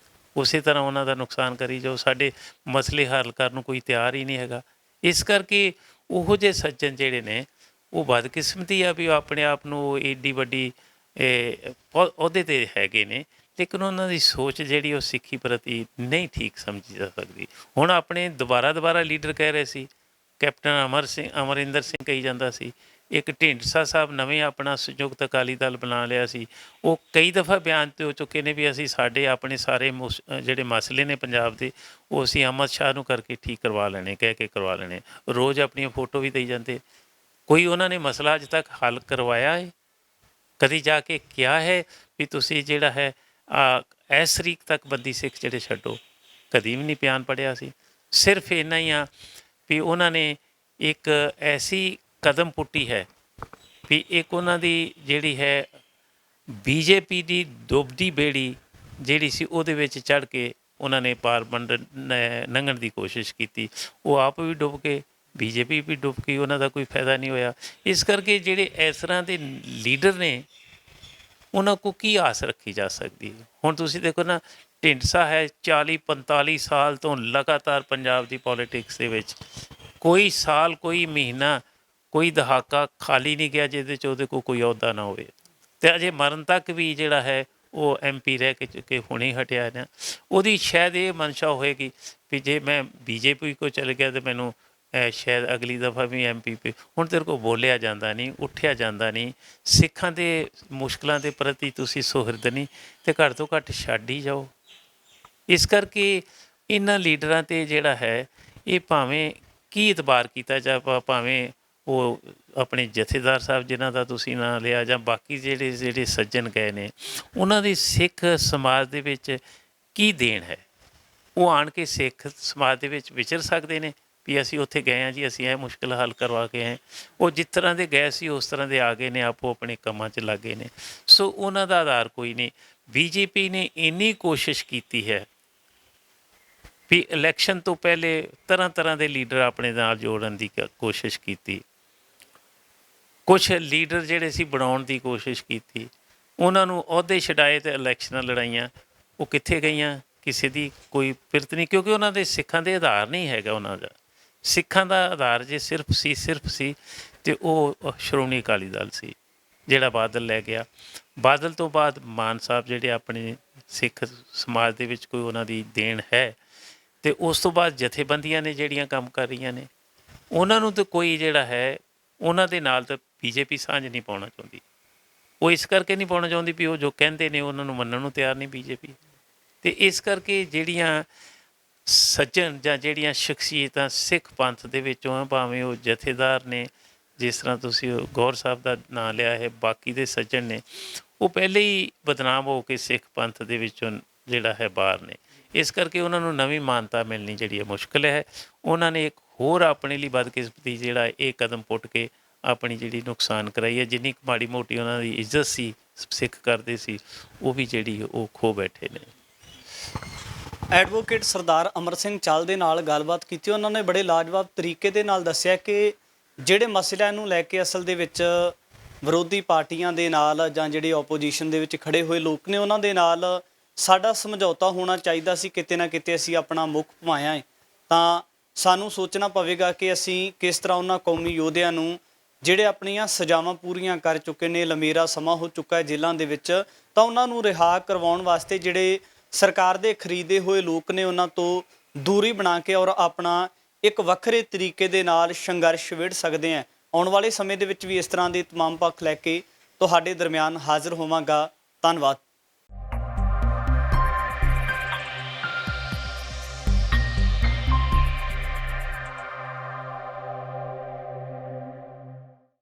ਉਸੇ ਤਰ੍ਹਾਂ ਉਹਨਾਂ ਦਾ ਨੁਕਸਾਨ ਕਰੀ ਜਾਓ। ਸਾਡੇ ਮਸਲੇ ਹੱਲ ਕਰਨ ਨੂੰ ਕੋਈ ਤਿਆਰ ਹੀ ਨਹੀਂ ਹੈਗਾ। ਇਸ ਕਰਕੇ ਉਹੋ ਜਿਹੇ ਸੱਜਣ ਜਿਹੜੇ ਨੇ ਉਹ ਬਦਕਿਸਮਤੀ ਆ ਵੀ ਉਹ ਆਪਣੇ ਆਪ ਨੂੰ ਏਡੀ ਵੱਡੀ ਅਹੁਦੇ 'ਤੇ ਹੈਗੇ ਨੇ, ਲੇਕਿਨ ਉਹਨਾਂ ਦੀ ਸੋਚ ਜਿਹੜੀ ਉਹ ਸਿੱਖੀ ਪ੍ਰਤੀ ਨਹੀਂ ਠੀਕ ਸਮਝੀ ਜਾ ਸਕਦੀ। ਹੁਣ ਆਪਣੇ ਦੁਬਾਰਾ ਲੀਡਰ ਕਹਿ ਰਹੇ ਸੀ, ਕੈਪਟਨ ਅਮਰਿੰਦਰ ਸਿੰਘ ਕਹੀ ਜਾਂਦਾ ਸੀ। ਇੱਕ ਢੀਂਡਸਾ ਸਾਹਿਬ ਨਵੇਂ ਆਪਣਾ ਸੰਯੁਕਤ ਅਕਾਲੀ ਦਲ ਬਣਾ ਲਿਆ ਸੀ। ਉਹ ਕਈ ਦਫਾ ਬਿਆਨ 'ਤੇ ਹੋ ਚੁੱਕੇ ਨੇ ਵੀ ਅਸੀਂ ਸਾਡੇ ਆਪਣੇ ਸਾਰੇ ਜਿਹੜੇ ਮਸਲੇ ਨੇ ਪੰਜਾਬ ਦੇ, ਉਹ ਅਸੀਂ ਅਹਿਮਦ ਸ਼ਾਹ ਨੂੰ ਕਰਕੇ ਠੀਕ ਕਰਵਾ ਲੈਣੇ, ਕਹਿ ਕੇ ਕਰਵਾ ਲੈਣੇ। ਰੋਜ਼ ਆਪਣੀਆਂ ਫੋਟੋ ਵੀ ਦੇਈ ਜਾਂਦੇ। ਕੋਈ ਉਹਨਾਂ ਨੇ ਮਸਲਾ ਅੱਜ ਤੱਕ ਹੱਲ ਕਰਵਾਇਆ ਹੈ? ਕਦੀ ਜਾ ਕੇ ਕਿਹਾ ਹੈ ਵੀ ਤੁਸੀਂ ਜਿਹੜਾ ਹੈ ਇਸ ਤਰੀਕ ਤੱਕ ਬੰਦੀ ਸਿੱਖ ਜਿਹੜੇ ਛੱਡੋ? ਕਦੀ ਵੀ ਨਹੀਂ ਬਿਆਨ ਪੜ੍ਹਿਆ ਸੀ। ਸਿਰਫ ਇੰਨਾ ਹੀ ਆ ਵੀ ਉਹਨਾਂ ਨੇ ਇੱਕ ਐਸੀ ਕਦਮ ਪੁੱਟੀ ਹੈ ਵੀ ਇੱਕ ਉਹਨਾਂ ਦੀ ਜਿਹੜੀ ਹੈ ਬੀਜੇਪੀ ਦੀ ਡੁੱਬਦੀ ਬੇੜੀ ਜਿਹੜੀ ਸੀ ਉਹਦੇ ਵਿੱਚ ਚੜ੍ਹ ਕੇ ਉਹਨਾਂ ਨੇ ਪਾਰ ਲੰਘਣ ਦੀ ਕੋਸ਼ਿਸ਼ ਕੀਤੀ। ਉਹ ਆਪ ਵੀ ਡੁੱਬ ਗਏ, ਬੀਜੇਪੀ ਵੀ ਡੁੱਬ ਗਈ, ਉਹਨਾਂ ਦਾ ਕੋਈ ਫਾਇਦਾ ਨਹੀਂ ਹੋਇਆ। ਇਸ ਕਰਕੇ ਜਿਹੜੇ ਇਸ ਤਰ੍ਹਾਂ ਦੇ ਲੀਡਰ ਨੇ ਉਹਨਾਂ ਕੋਲ ਕੀ ਆਸ ਰੱਖੀ ਜਾ ਸਕਦੀ ਹੈ? ਹੁਣ ਤੁਸੀਂ ਦੇਖੋ ਨਾ, ਢੀਂਡਸਾ ਹੈ 40-45 ਸਾਲ ਤੋਂ ਲਗਾਤਾਰ ਪੰਜਾਬ ਦੀ ਪੋਲੀਟਿਕਸ ਦੇ ਵਿੱਚ, ਕੋਈ ਸਾਲ, ਕੋਈ ਮਹੀਨਾ, ਕੋਈ ਦਹਾਕਾ ਖਾਲੀ ਨਹੀਂ ਗਿਆ ਜਿਹਦੇ 'ਚ ਉਹਦੇ ਕੋਲ ਕੋਈ ਅਹੁਦਾ ਨਾ ਹੋਵੇ। ਅਤੇ ਅਜੇ ਮਰਨ ਤੱਕ ਵੀ ਜਿਹੜਾ ਹੈ ਉਹ MP ਰਹਿ ਕੇ ਚੁੱਕੇ, ਹੁਣੇ ਹਟਿਆ ਨਾ। ਉਹਦੀ ਸ਼ਾਇਦ ਇਹ ਮਨਸ਼ਾ ਹੋਏਗੀ ਵੀ ਜੇ ਮੈਂ BJP ਕੋਲ ਚਲੇ ਗਿਆ ਤਾਂ ਮੈਨੂੰ ਸ਼ਾਇਦ ਅਗਲੀ ਦਫਾ ਵੀ MP ਪੇ। ਹੁਣ ਤੇਰੇ ਕੋਲ ਬੋਲਿਆ ਜਾਂਦਾ ਨਹੀਂ, ਉੱਠਿਆ ਜਾਂਦਾ ਨਹੀਂ, ਸਿੱਖਾਂ ਦੇ ਮੁਸ਼ਕਲਾਂ ਦੇ ਪ੍ਰਤੀ ਤੁਸੀਂ ਸੁਹਿਰਦ ਨਹੀਂ, ਅਤੇ ਘੱਟ ਤੋਂ ਘੱਟ ਛੱਡ ਹੀ ਜਾਓ। ਇਸ ਕਰਕੇ ਇਹਨਾਂ ਲੀਡਰਾਂ 'ਤੇ ਜਿਹੜਾ ਹੈ ਇਹ ਭਾਵੇਂ ਕੀ ਇਤਬਾਰ ਕੀਤਾ ਜਾ, ਭਾਵੇਂ ਉਹ ਆਪਣੇ ਜਥੇਦਾਰ ਸਾਹਿਬ ਜਿਨ੍ਹਾਂ ਦਾ ਤੁਸੀਂ ਨਾਂ ਲਿਆ, ਜਾਂ ਬਾਕੀ ਜਿਹੜੇ ਸੱਜਣ ਗਏ ਨੇ, ਉਹਨਾਂ ਦੀ ਸਿੱਖ ਸਮਾਜ ਦੇ ਵਿੱਚ ਕੀ ਦੇਣ ਹੈ? ਉਹ ਆਣ ਕੇ ਸਿੱਖ ਸਮਾਜ ਦੇ ਵਿੱਚ ਵਿਚਰ ਸਕਦੇ ਨੇ ਵੀ ਅਸੀਂ ਉੱਥੇ ਗਏ ਹਾਂ ਜੀ, ਅਸੀਂ ਇਹ ਮੁਸ਼ਕਿਲ ਹੱਲ ਕਰਵਾ ਕੇ ਆਏ? ਉਹ ਜਿਸ ਤਰ੍ਹਾਂ ਦੇ ਗਏ ਸੀ ਉਸ ਤਰ੍ਹਾਂ ਦੇ ਆ ਗਏ ਨੇ, ਆਪੋ ਆਪਣੇ ਕੰਮਾਂ 'ਚ ਲੱਗੇ ਨੇ। ਸੋ ਉਹਨਾਂ ਦਾ ਆਧਾਰ ਕੋਈ ਨਹੀਂ। BJP ਨੇ ਇੰਨੀ ਕੋਸ਼ਿਸ਼ ਕੀਤੀ ਹੈ ਵੀ ਇਲੈਕਸ਼ਨ ਤੋਂ ਪਹਿਲੇ ਤਰ੍ਹਾਂ ਦੇ ਲੀਡਰ ਆਪਣੇ ਨਾਲ ਜੋੜਨ ਦੀ ਕੋਸ਼ਿਸ਼ ਕੀਤੀ। ਕੁਛ ਲੀਡਰ ਜਿਹੜੇ ਸੀ ਬਣਾਉਣ ਦੀ ਕੋਸ਼ਿਸ਼ ਕੀਤੀ, ਉਹਨਾਂ ਨੂੰ ਅਹੁਦੇ ਛਡਾਏ ਅਤੇ ਇਲੈਕਸ਼ਨਾਂ ਲੜਾਈਆਂ। ਉਹ ਕਿੱਥੇ ਗਈਆਂ? ਕਿਸੇ ਦੀ ਕੋਈ ਪਿਰਤ ਨਹੀਂ, ਕਿਉਂਕਿ ਉਹਨਾਂ ਦੇ ਸਿੱਖਾਂ ਦੇ ਆਧਾਰ ਨਹੀਂ ਹੈਗਾ। ਉਹਨਾਂ ਦਾ ਸਿੱਖਾਂ ਦਾ ਆਧਾਰ ਜੇ ਸਿਰਫ ਸੀ ਅਤੇ ਉਹ ਸ਼੍ਰੋਮਣੀ ਅਕਾਲੀ ਦਲ ਸੀ ਜਿਹੜਾ ਬਾਦਲ ਲੈ ਗਿਆ। ਬਾਦਲ ਤੋਂ ਬਾਅਦ ਮਾਨ ਸਾਹਿਬ ਜਿਹੜੇ ਆਪਣੇ ਸਿੱਖ ਸਮਾਜ ਦੇ ਵਿੱਚ ਕੋਈ ਉਹਨਾਂ ਦੀ ਦੇਣ ਹੈ, ਅਤੇ ਉਸ ਤੋਂ ਬਾਅਦ ਜਥੇਬੰਦੀਆਂ ਨੇ ਜਿਹੜੀਆਂ ਕੰਮ ਕਰ ਰਹੀਆਂ ਨੇ, ਉਹਨਾਂ ਨੂੰ ਤਾਂ ਕੋਈ ਜਿਹੜਾ ਹੈ ਉਹਨਾਂ ਦੇ ਨਾਲ ਤਾਂ BJP ਸਾਂਝ ਨਹੀਂ ਪਾਉਣਾ ਚਾਹੁੰਦੀ। ਉਹ ਇਸ ਕਰਕੇ ਨਹੀਂ ਪਾਉਣਾ ਚਾਹੁੰਦੀ ਵੀ ਉਹ ਜੋ ਕਹਿੰਦੇ ਨੇ ਉਹਨਾਂ ਨੂੰ ਮੰਨਣ ਨੂੰ ਤਿਆਰ ਨਹੀਂ BJP। ਅਤੇ ਇਸ ਕਰਕੇ ਜਿਹੜੀਆਂ ਸੱਜਣ ਜਾਂ ਜਿਹੜੀਆਂ ਸ਼ਖਸੀਅਤਾਂ ਸਿੱਖ ਪੰਥ ਦੇ ਵਿੱਚੋਂ ਆ, ਭਾਵੇਂ ਉਹ ਜਥੇਦਾਰ ਨੇ, ਜਿਸ ਤਰ੍ਹਾਂ ਤੁਸੀਂ ਗੌਰ ਸਾਹਿਬ ਦਾ ਨਾਂ ਲਿਆ ਹੈ, ਬਾਕੀ ਦੇ ਸੱਜਣ ਨੇ, ਉਹ ਪਹਿਲੇ ਹੀ ਬਦਨਾਮ ਹੋ ਕੇ ਸਿੱਖ ਪੰਥ ਦੇ ਵਿੱਚੋਂ ਜਿਹੜਾ ਹੈ ਬਾਹਰ ਨੇ। ਇਸ ਕਰਕੇ ਉਹਨਾਂ ਨੂੰ ਨਵੀਂ ਮਾਨਤਾ ਮਿਲਣੀ ਜਿਹੜੀ ਹੈ ਮੁਸ਼ਕਿਲ ਹੈ। ਉਹਨਾਂ ਨੇ ਇੱਕ ਹੋਰ ਆਪਣੇ ਲਈ ਬਦਕਿਸਮਤੀ ਜਿਹੜਾ ਇਹ ਕਦਮ ਪੁੱਟ ਕੇ ਆਪਣੀ ਜਿਹੜੀ ਨੁਕਸਾਨ ਕਰਾਈ ਹੈ। ਜਿੰਨੀ ਕੁ ਮਾੜੀ ਮੋਟੀ ਉਹਨਾਂ ਦੀ ਇੱਜ਼ਤ ਸੀ, ਸਿੱਖ ਕਰਦੇ ਸੀ, ਉਹ ਵੀ ਜਿਹੜੀ ਉਹ ਖੋ ਬੈਠੇ ਨੇ। ਐਡਵੋਕੇਟ ਸਰਦਾਰ ਅਮਰ ਸਿੰਘ ਚਾਲ ਦੇ ਨਾਲ ਗੱਲਬਾਤ ਕੀਤੀ। ਉਹਨਾਂ ਨੇ ਬੜੇ ਲਾਜਵਾਬ ਤਰੀਕੇ ਦੇ ਨਾਲ ਦੱਸਿਆ ਕਿ ਜਿਹੜੇ ਮਸਲਿਆਂ ਨੂੰ ਲੈ ਕੇ ਅਸਲ ਦੇ ਵਿੱਚ ਵਿਰੋਧੀ ਪਾਰਟੀਆਂ ਦੇ ਨਾਲ ਜਾਂ ਜਿਹੜੇ ਆਪੋਜੀਸ਼ਨ ਦੇ ਵਿੱਚ ਖੜੇ ਹੋਏ ਲੋਕ ਨੇ ਉਹਨਾਂ ਦੇ ਨਾਲ ਸਾਡਾ ਸਮਝੌਤਾ ਹੋਣਾ ਚਾਹੀਦਾ ਸੀ। ਕਿਤੇ ਨਾ ਕਿਤੇ ਅਸੀਂ ਆਪਣਾ ਮੁੱਖ ਭਵਾਇਆ ਹੈ ਤਾਂ ਸਾਨੂੰ ਸੋਚਣਾ ਪਵੇਗਾ ਕਿ ਅਸੀਂ ਕਿਸ ਤਰ੍ਹਾਂ ਉਹਨਾਂ ਕੌਮੀ ਯੋਧਿਆਂ ਨੂੰ ਜਿਹੜੇ ਆਪਣੀਆਂ ਸਜ਼ਾਵਾਂ ਪੂਰੀਆਂ ਕਰ ਚੁੱਕੇ ਨੇ, ਲੰਮੇਰਾ ਸਮਾਂ ਹੋ ਚੁੱਕਾ ਹੈ ਜੇਲ੍ਹਾਂ ਦੇ ਵਿੱਚ, ਤਾਂ ਉਹਨਾਂ ਨੂੰ ਰਿਹਾ ਕਰਵਾਉਣ ਵਾਸਤੇ ਜਿਹੜੇ ਸਰਕਾਰ ਦੇ ਖਰੀਦੇ ਹੋਏ ਲੋਕ ਨੇ ਉਹਨਾਂ ਤੋਂ ਦੂਰੀ ਬਣਾ ਕੇ ਔਰ ਆਪਣਾ ਇੱਕ ਵੱਖਰੇ ਤਰੀਕੇ ਦੇ ਨਾਲ ਸੰਘਰਸ਼ ਵਿੱਢ ਸਕਦੇ ਹਾਂ। ਆਉਣ ਵਾਲੇ ਸਮੇਂ ਦੇ ਵਿੱਚ ਵੀ ਇਸ ਤਰ੍ਹਾਂ ਦੇ ਤਮਾਮ ਪੱਖ ਲੈ ਕੇ ਤੁਹਾਡੇ ਦਰਮਿਆਨ ਹਾਜ਼ਰ ਹੋਵਾਂਗਾ। ਧੰਨਵਾਦ।